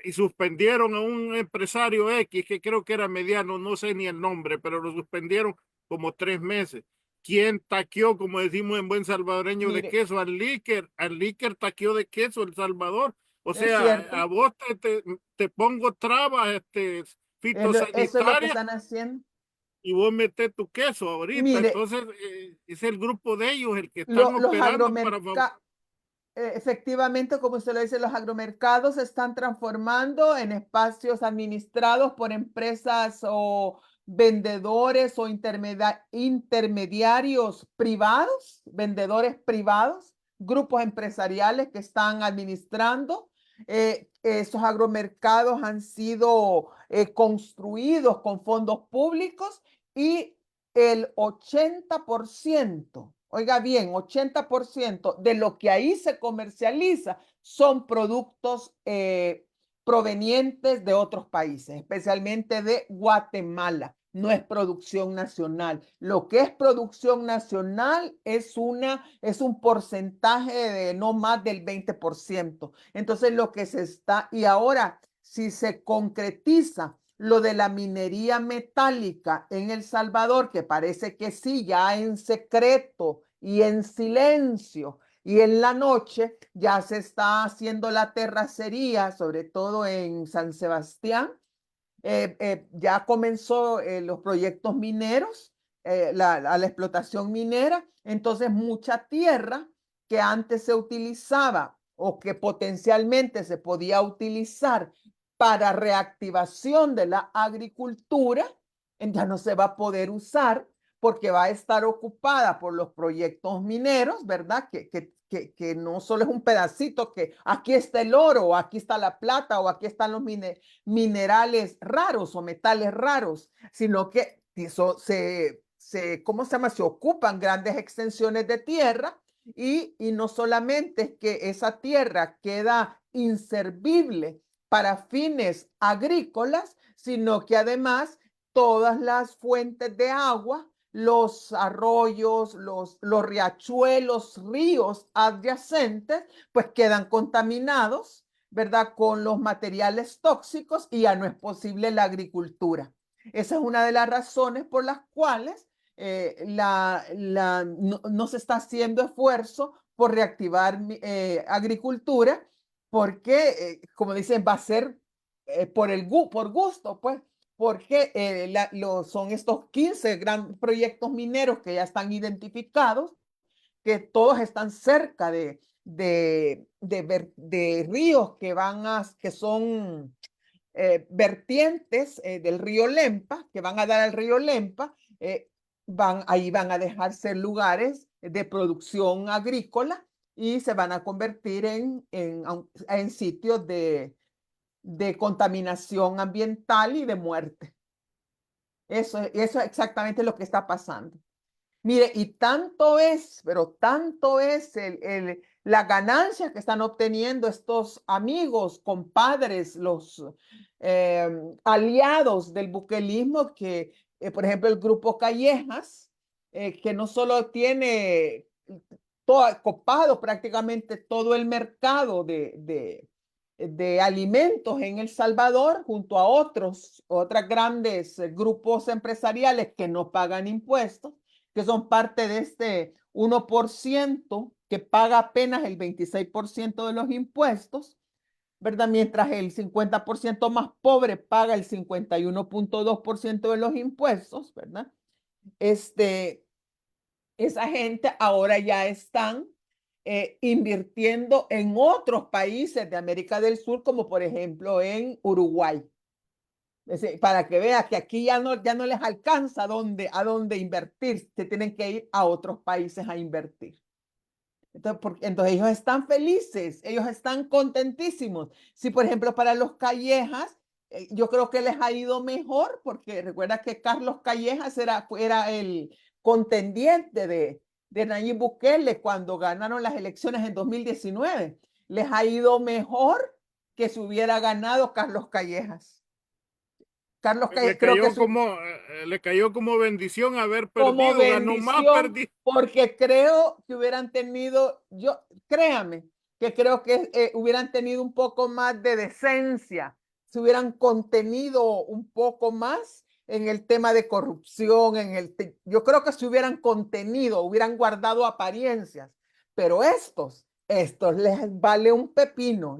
y suspendieron a un empresario X, que creo que era mediano, no sé ni el nombre, pero lo suspendieron como 3 meses. ¿Quién taqueó, como decimos en buen salvadoreño, de mire, queso? Al líquer taqueó de queso El Salvador. O es sea, cierto, a vos te pongo trabas, eso es lo que fitosanitarias están haciendo. y vos metés tu queso ahorita. Mire, Entonces, es el grupo de ellos el que están los operando para... agromercados, efectivamente, como usted lo dice, los agromercados se están transformando en espacios administrados por empresas o vendedores o intermediarios privados, vendedores privados, grupos empresariales que están administrando. Esos agromercados han sido construidos con fondos públicos y el 80%, oiga bien, 80% de lo que ahí se comercializa son productos provenientes de otros países, especialmente de Guatemala. No es producción nacional. Lo que es producción nacional es un porcentaje de no más del 20%. Entonces, lo que se está, y ahora, si se concretiza lo de la minería metálica en El Salvador, que parece que sí, ya en secreto y en silencio y en la noche ya se está haciendo la terracería, sobre todo en San Sebastián. Ya comenzó los proyectos mineros, la explotación minera. Entonces, mucha tierra que antes se utilizaba o que potencialmente se podía utilizar para reactivación de la agricultura, ya no se va a poder usar porque va a estar ocupada por los proyectos mineros, ¿verdad? Que no solo es un pedacito, que aquí está el oro, o aquí está la plata, o aquí están los minerales raros o metales raros, sino que ¿cómo se llama? Se ocupan grandes extensiones de tierra y no solamente es que esa tierra queda inservible para fines agrícolas, sino que además todas las fuentes de agua, los arroyos, los riachuelos, ríos adyacentes, pues quedan contaminados, ¿verdad? Con los materiales tóxicos y ya no es posible la agricultura. Esa es una de las razones por las cuales no se está haciendo esfuerzo por reactivar agricultura, porque, como dicen, va a ser por gusto, pues, porque son estos 15 gran proyectos mineros que ya están identificados, que todos están cerca de ríos que son vertientes del río Lempa, que van a dar al río Lempa. Ahí van a dejarse lugares de producción agrícola y se van a convertir en sitios de contaminación ambiental y de muerte. Eso es exactamente lo que está pasando. Mire, y tanto es, pero tanto es la ganancia que están obteniendo estos amigos, compadres, los aliados del buquelismo, que, por ejemplo, el grupo Callejas, que no solo tiene copado prácticamente todo el mercado de alimentos en El Salvador, junto a otras grandes grupos empresariales que no pagan impuestos, que son parte de este 1% que paga apenas el 26% de los impuestos, ¿verdad? Mientras el 50% más pobre paga el 51.2% de los impuestos, ¿verdad? Esa gente ahora ya están invirtiendo en otros países de América del Sur, como por ejemplo en Uruguay. Para que veas que aquí ya no les alcanza a dónde invertir, se tienen que ir a otros países a invertir. Entonces ellos están felices, ellos están contentísimos. Si, por ejemplo, para los Callejas, yo creo que les ha ido mejor, porque recuerda que Carlos Callejas era el contendiente de Nayib Bukele cuando ganaron las elecciones en 2019. Les ha ido mejor que si hubiera ganado Carlos Callejas. Carlos Callejas, creo que le cayó como bendición haber como perdido, ganó más, bendición, perdido. porque creo que hubieran tenido, créame, que creo que hubieran tenido un poco más de decencia, se hubieran contenido un poco más en el tema de corrupción, yo creo que se hubieran contenido, hubieran guardado apariencias, pero estos les vale un pepino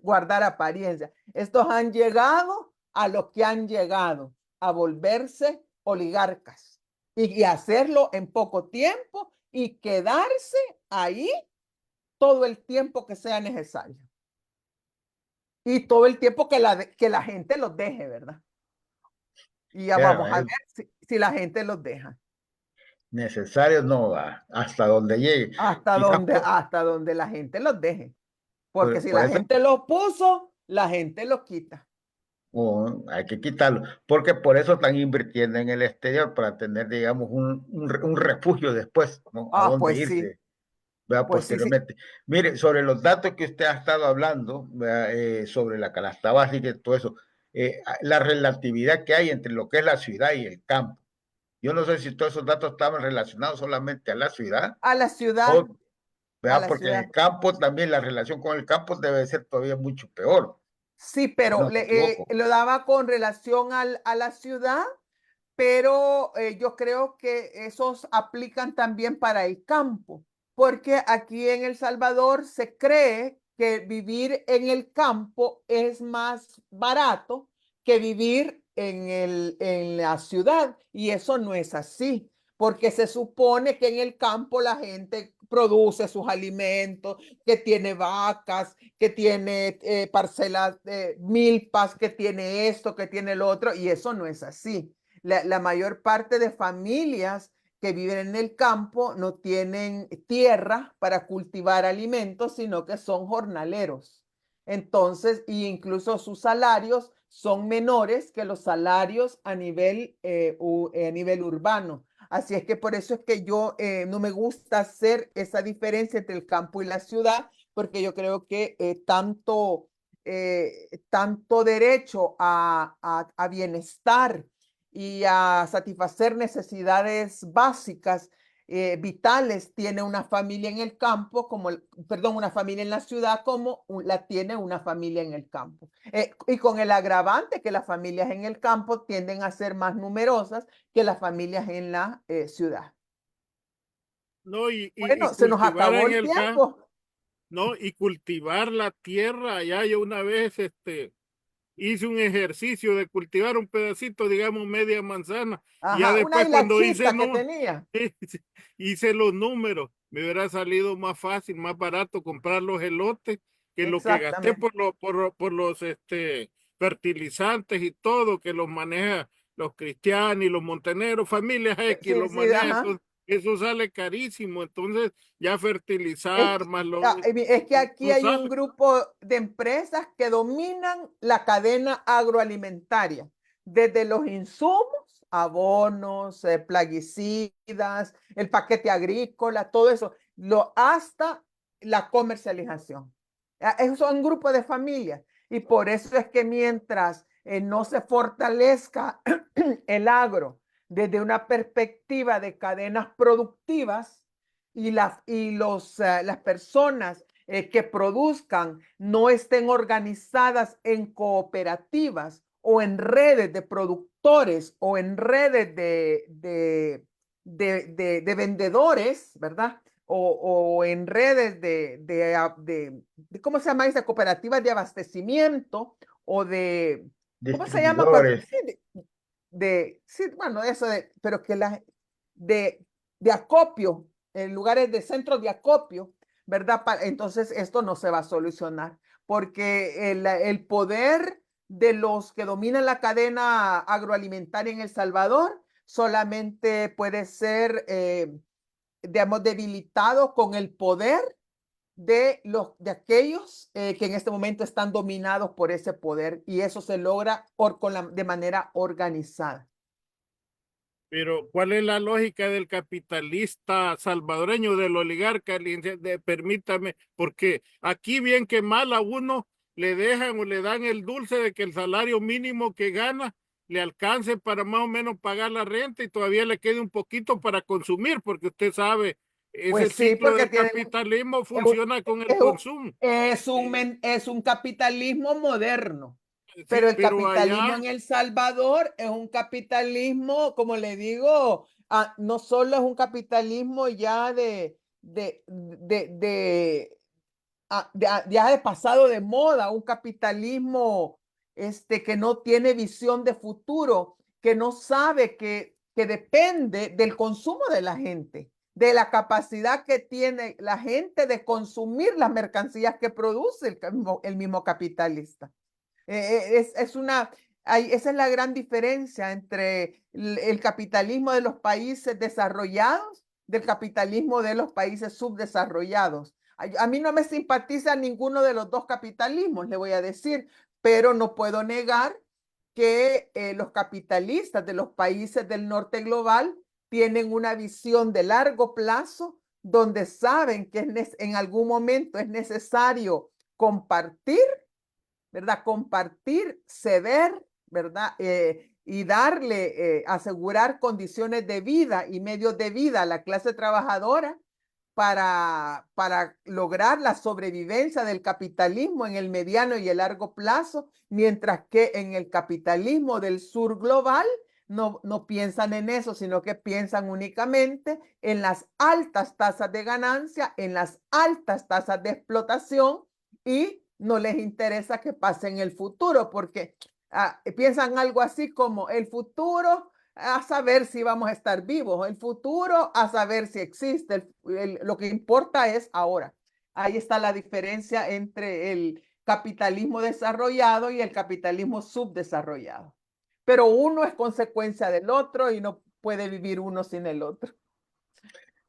guardar apariencias. Estos han llegado a lo que han llegado, a volverse oligarcas y hacerlo en poco tiempo y quedarse ahí todo el tiempo que sea necesario. Y todo el tiempo que la gente los deje, ¿verdad? Y ya Claro, vamos a ver si la gente los deja. necesario no va, hasta donde llegue. Quizás Hasta donde la gente los deje. Porque si por la eso gente los puso, la gente los quita. hay que quitarlo, porque por eso están invirtiendo en el exterior, para tener, digamos, un refugio después, ¿no? A dónde Pues sí, irse, vea, pues sí, sí. posteriormente. Mire, sobre los datos que usted ha estado hablando, ¿verdad? Sobre la canasta básica y todo eso, la relatividad que hay entre lo que es la ciudad y el campo. Yo no sé si todos esos datos estaban relacionados solamente a la ciudad, A la ciudad, o, a ¿verdad? la Porque en ciudad. el campo también la relación con el campo debe ser todavía mucho peor, Sí, si pero no me equivoco. lo daba con relación a la ciudad, pero yo creo que esos aplican también para el campo, porque aquí en El Salvador se cree que vivir en el campo es más barato que vivir en la ciudad, y eso no es así, porque se supone que en el campo la gente produce sus alimentos, que tiene vacas, que tiene parcelas de milpas, que tiene esto, que tiene lo otro, y eso no es así. La mayor parte de familias que viven en el campo no tienen tierra para cultivar alimentos, sino que son jornaleros. Entonces, y incluso sus salarios son menores que los salarios a nivel urbano. Así es que por eso es que yo no me gusta hacer esa diferencia entre el campo y la ciudad, porque yo creo que tanto derecho a bienestar y a satisfacer necesidades básicas, vitales, tiene una familia en el campo, una familia en la ciudad, como la tiene una familia en el campo. Y con el agravante que las familias en el campo tienden a ser más numerosas que las familias en la ciudad. No, y Bueno, se nos cultivar acabó en el el campo, tiempo. ¿no? Y cultivar la tierra. Allá yo una vez hice un ejercicio de cultivar un pedacito, digamos media manzana, y ya Ajá, una después cuando hilachita que tenía. hice los números, me hubiera salido más fácil, más barato comprar los elotes que lo que gasté Exactamente. por los fertilizantes y todo que los maneja los cristianos y los monteneros, familias X Sí, los sí, maneja, ajá. entonces eso sale carísimo, entonces ya Es fertilizar que, más es que aquí no hay un sale. grupo de empresas que dominan la cadena agroalimentaria, desde los insumos, abonos, plaguicidas, el paquete agrícola, todo eso, hasta la comercialización. Esos son un grupo de familias, y por eso es que mientras no se fortalezca el agro desde una perspectiva de cadenas productivas, las personas que produzcan no estén organizadas en cooperativas o en redes de productores o en redes de vendedores, ¿verdad? O en redes ¿cómo se llama esa? Cooperativas de abastecimiento o ¿cómo se llama? Distribuidores. Sí, sí, bueno, pero de acopio, en lugares de centros de acopio, ¿verdad? Entonces esto no se va a solucionar, porque el poder de los que dominan la cadena agroalimentaria en El Salvador solamente puede ser digamos, debilitados con el poder de aquellos que en este momento están dominados por ese poder, y eso se logra de manera organizada. Pero, ¿cuál es la lógica del capitalista salvadoreño, del oligarca? Permítame, porque aquí bien que mal a uno le dejan o le dan el dulce de que el salario mínimo que gana le alcance para más o menos pagar la renta y todavía le quede un poquito para consumir, porque usted sabe, ese Pues sí, ciclo porque del capitalismo es un, funciona con el es un, consumo. es un capitalismo moderno. Sí, Pero el pero capitalismo allá, en El Salvador es un capitalismo, como le digo, no solo es un capitalismo ya ya de pasado de moda, un capitalismo que no tiene visión de futuro, que no sabe que depende del consumo de la gente, de la capacidad que tiene la gente de consumir las mercancías que produce el mismo capitalista. Esa es la gran diferencia entre el capitalismo de los países desarrollados del capitalismo de los países subdesarrollados. A mí no me simpatiza ninguno de los dos capitalismos, le voy a decir, pero no puedo negar que los capitalistas de los países del norte global tienen una visión de largo plazo donde saben que en algún momento es necesario compartir, ¿verdad? Compartir, ceder, ¿verdad? Y darle, asegurar condiciones de vida y medios de vida a la clase trabajadora para lograr la sobrevivencia del capitalismo en el mediano y el largo plazo, mientras que en el capitalismo del sur global no piensan en eso, sino que piensan únicamente en las altas tasas de ganancia, en las altas tasas de explotación, y no les interesa que pase en el futuro, porque piensan algo así como el futuro a saber si vamos a estar vivos, el futuro a saber si existe, lo que importa es ahora. Ahí está la diferencia entre el capitalismo desarrollado y el capitalismo subdesarrollado. Pero uno es consecuencia del otro y no puede vivir uno sin el otro.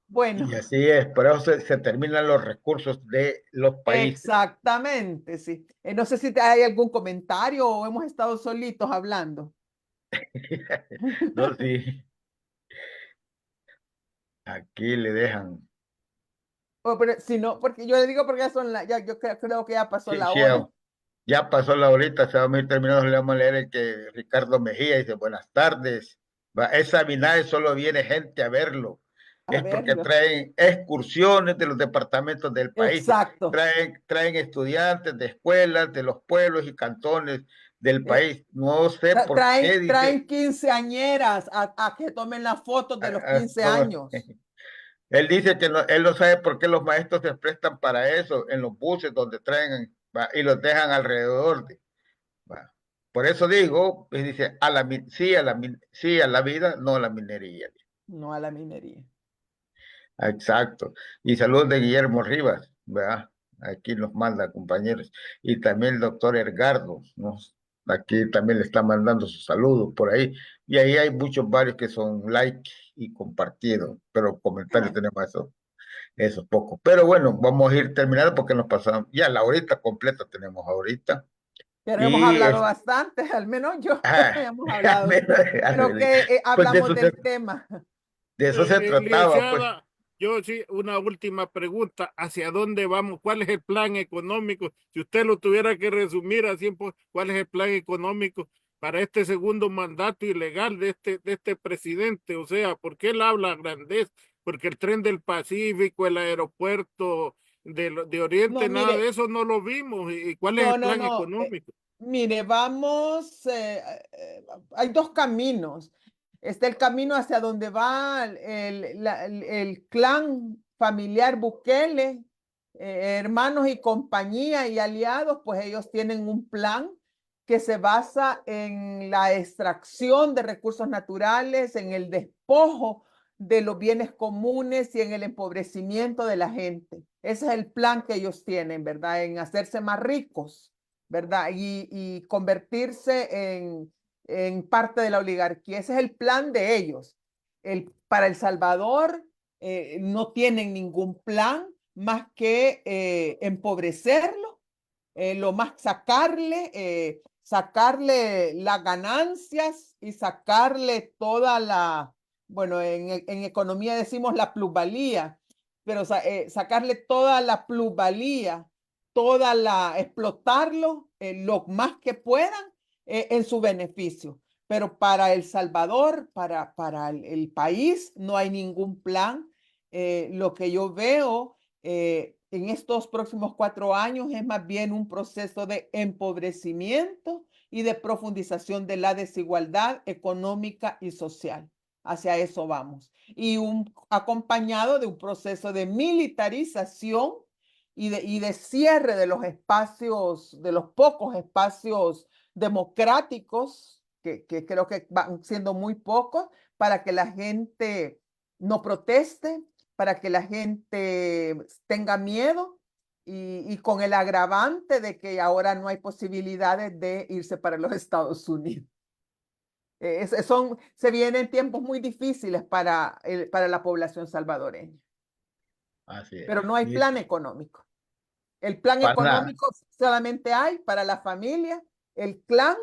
Bueno, Y así es, por eso se terminan los recursos de los países. exactamente, sí. No sé si hay algún comentario o hemos estado solitos hablando. No, sí, aquí le dejan. Pero, si no, porque yo le digo porque yo creo que ya pasó Sí, la sí, hora. ya pasó la horita, se va a ir terminando, le vamos a leer el que Ricardo Mejía dice, buenas tardes. Esa Binae solo viene gente a verlo. A Es porque verlo. traen excursiones de los departamentos del país, Exacto. traen estudiantes de escuelas, de los pueblos y cantones del Eh, país. No sé por qué, dice. traen quinceañeras a que tomen las fotos de los 15 Todo. años. Él dice que él no sabe por qué los maestros se prestan para eso en los buses donde traen, ¿va? Y los dejan alrededor. ¿Va? Por eso digo, pues dice, sí a la vida, no a la minería. No a la minería. Exacto. Y saludos de Guillermo Rivas, ¿verdad? Aquí nos manda, compañeros. Y también el doctor Edgardo, ¿no? Aquí también le está mandando sus saludos por ahí. Y ahí hay muchos varios que son like y compartidos, pero Qué comentarios bueno. tenemos eso poco. Pero bueno, vamos a ir terminando porque nos pasamos, ya la horita completa tenemos ahorita. Pero hemos Y hablado bastante, al menos yo hemos hablado. menos, Creo que pues hablamos del tema. de eso se trataba, pues. licenciada, yo sí, una última pregunta. ¿Hacia dónde vamos? ¿Cuál es el plan económico? Si usted lo tuviera que resumir así, pues, ¿cuál es el plan económico para este segundo mandato ilegal de este presidente? O sea, ¿por qué él habla grandez? Porque el tren del Pacífico, el aeropuerto de No, Oriente, nada de mire, eso no lo vimos. ¿Y cuál es el no, plan no. económico? Mire, hay dos caminos. Está el camino hacia donde va el clan familiar Bukele, hermanos y compañía y aliados, pues ellos tienen un plan que se basa en la extracción de recursos naturales, en el despojo de los bienes comunes y en el empobrecimiento de la gente. Ese es el plan que ellos tienen, ¿verdad? En hacerse más ricos, ¿verdad? Y convertirse en parte de la oligarquía. Ese es el plan de ellos. Para El Salvador, no tienen ningún plan más que empobrecerlo, sacarle las ganancias y sacarle toda la, bueno, en economía decimos la plusvalía, pero sacarle toda la plusvalía, explotarlo lo más que puedan en su beneficio. Pero para El Salvador, para el país, no hay ningún plan. Lo que yo veo en estos próximos 4 años es más bien un proceso de empobrecimiento y de profundización de la desigualdad económica y social. Hacia eso vamos. Y acompañado de un proceso de militarización y de cierre de los espacios, de los pocos espacios democráticos, que creo que van siendo muy pocos, para que la gente no proteste, para que la gente tenga miedo y con el agravante de que ahora no hay posibilidades de irse para los Estados Unidos. Se vienen tiempos muy difíciles para la población salvadoreña, Así es. pero no hay Y plan económico. El plan para nada. económico solamente hay para la familia, el clan,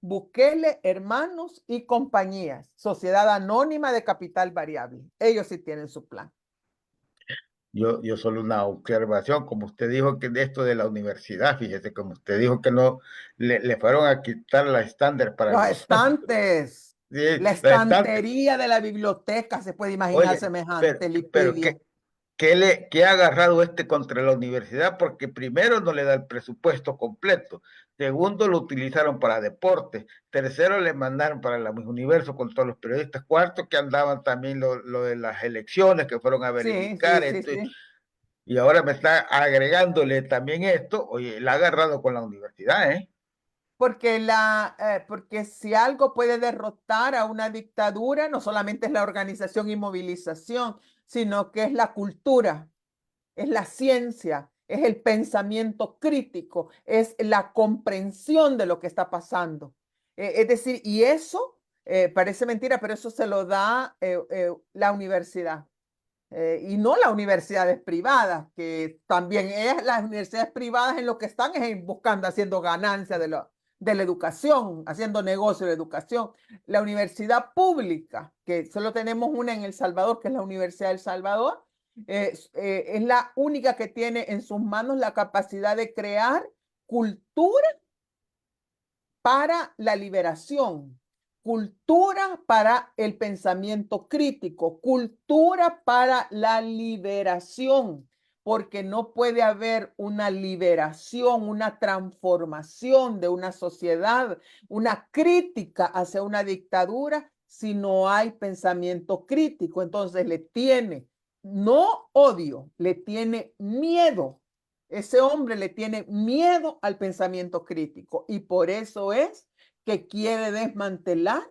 Bukele, hermanos y compañías, sociedad anónima de capital variable. Ellos sí tienen su plan. Yo solo una observación, como usted dijo que de esto de la universidad, fíjese, como usted dijo que no le fueron a quitar la estándar para Los los estantes, sí, la los estantes. estantería de la biblioteca, se puede imaginar Oye, semejante pero lipidio. ¿qué ha agarrado este contra la universidad? Porque primero no le da el presupuesto completo, segundo lo utilizaron para deporte, tercero le mandaron para la Miss Universo con todos los periodistas, cuarto que andaban también lo de las elecciones que fueron a Sí, verificar, sí, sí, entonces, sí. y ahora me está agregándole también esto, oye, la ha agarrado con la universidad, ¿eh? Porque si algo puede derrotar a una dictadura, no solamente es la organización y movilización, sino que es la cultura, es la ciencia, es el pensamiento crítico, es la comprensión de lo que está pasando. Es decir, y eso parece mentira, pero eso se lo da la universidad. Y no las universidades privadas, que también las universidades privadas en lo que están es buscando, haciendo ganancia de la educación, haciendo negocio de educación. La universidad pública, que solo tenemos una en El Salvador, que es la Universidad del Salvador, es la única que tiene en sus manos la capacidad de crear cultura para la liberación, cultura para el pensamiento crítico, cultura para la liberación, porque no puede haber una liberación, una transformación de una sociedad, una crítica hacia una dictadura si no hay pensamiento crítico. Entonces le tiene no odio, le tiene miedo. Ese hombre le tiene miedo al pensamiento crítico y por eso es que quiere desmantelar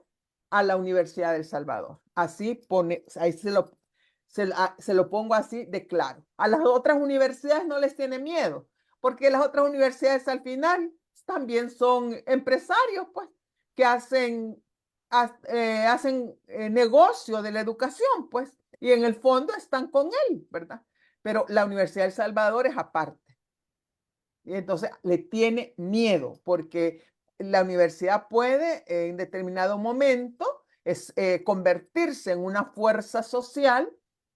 a la Universidad del Salvador. Así pone, ahí se lo pongo así de claro. A las otras universidades no les tiene miedo, porque las otras universidades al final también son empresarios, pues, que hacen negocio de la educación, pues, y en el fondo están con él, ¿verdad? Pero la Universidad del Salvador es aparte. Y entonces le tiene miedo porque la universidad puede en determinado momento convertirse en una fuerza social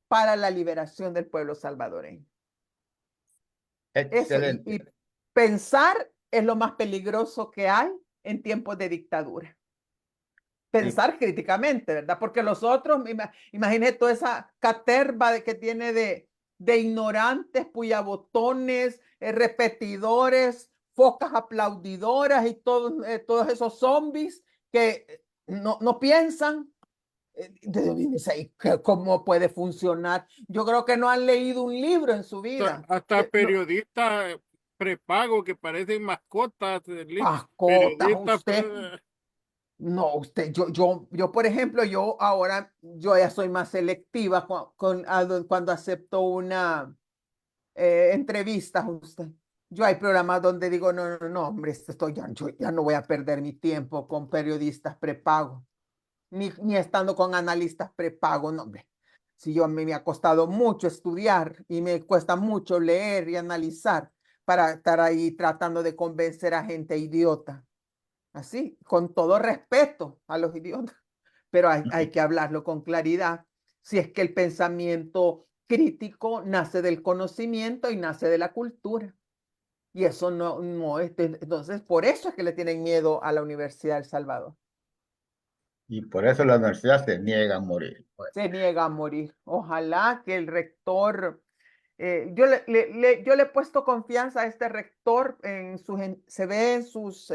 para la liberación del pueblo salvadoreño. Eso, Excelente. y pensar es lo más peligroso que hay en tiempos de dictadura. Pensar críticamente, ¿verdad? Porque los otros, imagínate toda esa caterva que tiene de ignorantes, puyabotones, repetidores, focas aplaudidoras y todos esos zombies que no piensan. ¿Cómo puede funcionar? Yo creo que no han leído un libro en su vida. Hasta No, periodistas prepago que parecen mascotas, mascotas, periodistas usted. No, yo, por ejemplo, yo ya soy más selectiva cuando acepto una entrevista, usted. Yo hay programas donde digo, no, hombre, yo ya no voy a perder mi tiempo con periodistas prepago, ni estando con analistas prepago, no, hombre. Si yo me ha costado mucho estudiar y me cuesta mucho leer y analizar para estar ahí tratando de convencer a gente idiota. Así, con todo respeto a los idiotas, pero hay que hablarlo con claridad. Si es que el pensamiento crítico nace del conocimiento y nace de la cultura. Y eso no, entonces por eso es que le tienen miedo a la Universidad de El Salvador. Y por eso la universidad se niega a morir. Se niega a morir. Ojalá que el rector, yo le he puesto confianza a este rector se ve en sus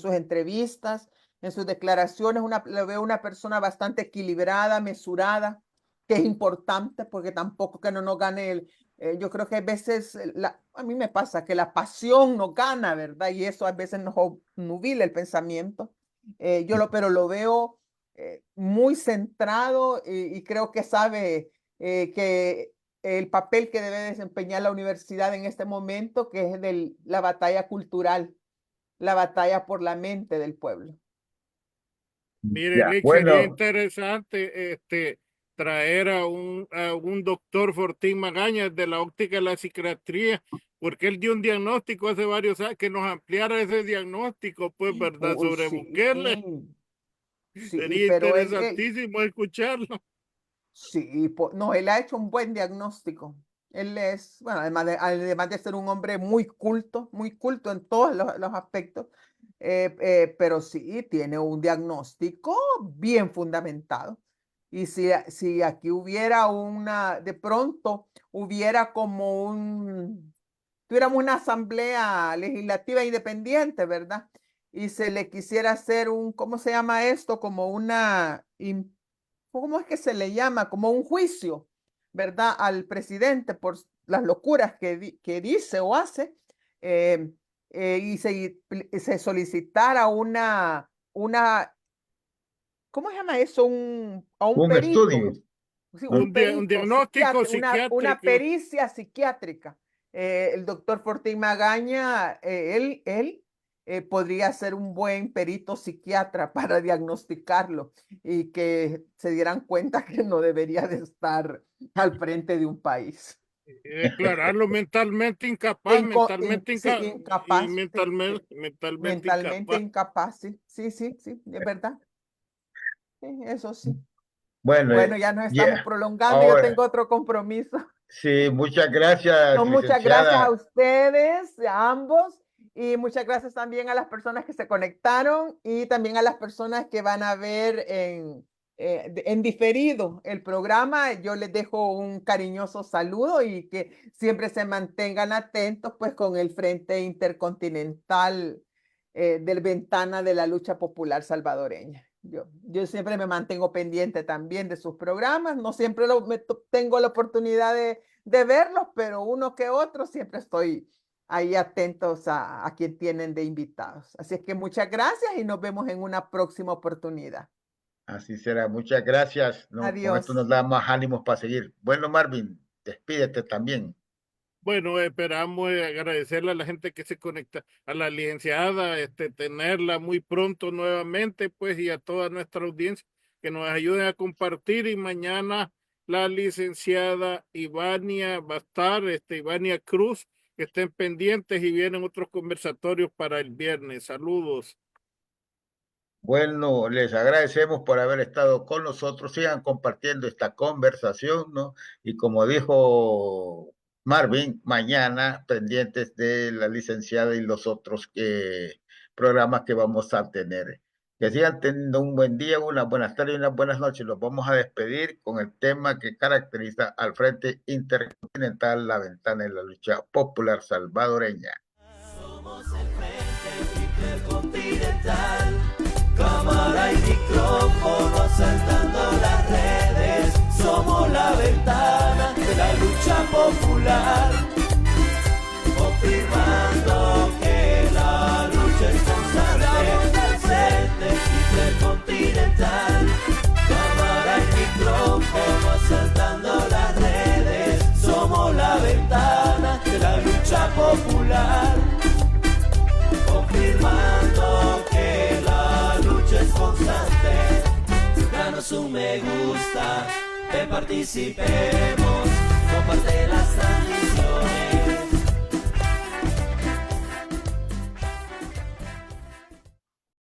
entrevistas, en sus declaraciones, le veo una persona bastante equilibrada, mesurada, que es importante porque tampoco que no nos gane yo creo que a veces, a mí me pasa que la pasión nos gana, ¿verdad? Y eso a veces nos nubila el pensamiento. Pero lo veo muy centrado y creo que sabe que el papel que debe desempeñar la universidad en este momento, que es la batalla cultural, la batalla por la mente del pueblo. Mire, Ya, Lick, sería interesante traer a un doctor Fortín Magaña de la óptica de la psiquiatría, porque él dio un diagnóstico hace varios años, que nos ampliara ese diagnóstico, pues, ¿verdad? Sobre Bukele. Sí, Sería pero interesantísimo escucharlo. sí, no, él ha hecho un buen diagnóstico. Él es, bueno, además de ser un hombre muy culto en todos los aspectos, pero sí tiene un diagnóstico bien fundamentado. Y si aquí hubiera de pronto hubiera tuviéramos una asamblea legislativa independiente, ¿verdad? Y se le quisiera hacer ¿cómo se llama esto? ¿Cómo es que se le llama? Como un juicio, ¿verdad? Al presidente por las locuras que dice o hace, y se solicitara ¿cómo se llama eso? A un un perito. estudio. Sí, Un diagnóstico una psiquiátrico. pericia psiquiátrica. El doctor Fortín Magaña, él podría ser un buen perito psiquiatra para diagnosticarlo y que se dieran cuenta que no debería de estar al frente de un país. Declararlo mentalmente incapaz, Incapaz. mentalmente Incapaz, sí, es verdad. Sí, eso sí. Bueno, Ya nos estamos ya. prolongando, yo Ahora, tengo otro compromiso. sí, muchas gracias, No, muchas gracias a licenciada. ustedes, a ambos, y muchas gracias también a las personas que se conectaron y también a las personas que van a ver en diferido el programa. Yo les dejo un cariñoso saludo y que siempre se mantengan atentos pues con el Frente Intercontinental del Ventana de la Lucha Popular Salvadoreña. Yo siempre me mantengo pendiente también de sus programas, no siempre tengo la oportunidad de verlos, pero uno que otro siempre estoy ahí atentos a quien tienen de invitados. Así es que muchas gracias y nos vemos en una próxima oportunidad. Así será, muchas gracias. No, con esto Adiós. nos da más ánimos para seguir. Bueno, Marvin, despídete también. Bueno, esperamos agradecerle a la gente que se conecta, a la licenciada, tenerla muy pronto nuevamente, pues, y a toda nuestra audiencia que nos ayuden a compartir. Y mañana la licenciada Ivania va a estar, Ivania Cruz, que estén pendientes y vienen otros conversatorios para el viernes. Saludos. Bueno, les agradecemos por haber estado con nosotros. Sigan compartiendo esta conversación, ¿no? Y como dijo Marvin, mañana pendientes de la licenciada y los otros programas que vamos a tener. Que sigan teniendo un buen día, unas buenas tardes y unas buenas noches. Los vamos a despedir con el tema que caracteriza al Frente Intercontinental, la ventana de la lucha popular salvadoreña. Somos el Frente Intercontinental. Cámara y micrófono asaltando las redes. Somos la ventana de la lucha popular. Confirmando que la lucha es constante. Frente Intercontinental. Cámara y micrófono asaltando las redes. Somos la ventana de la lucha popular. Confirmando que la lucha es constante. Danos un me gusta, ven participemos, comparte las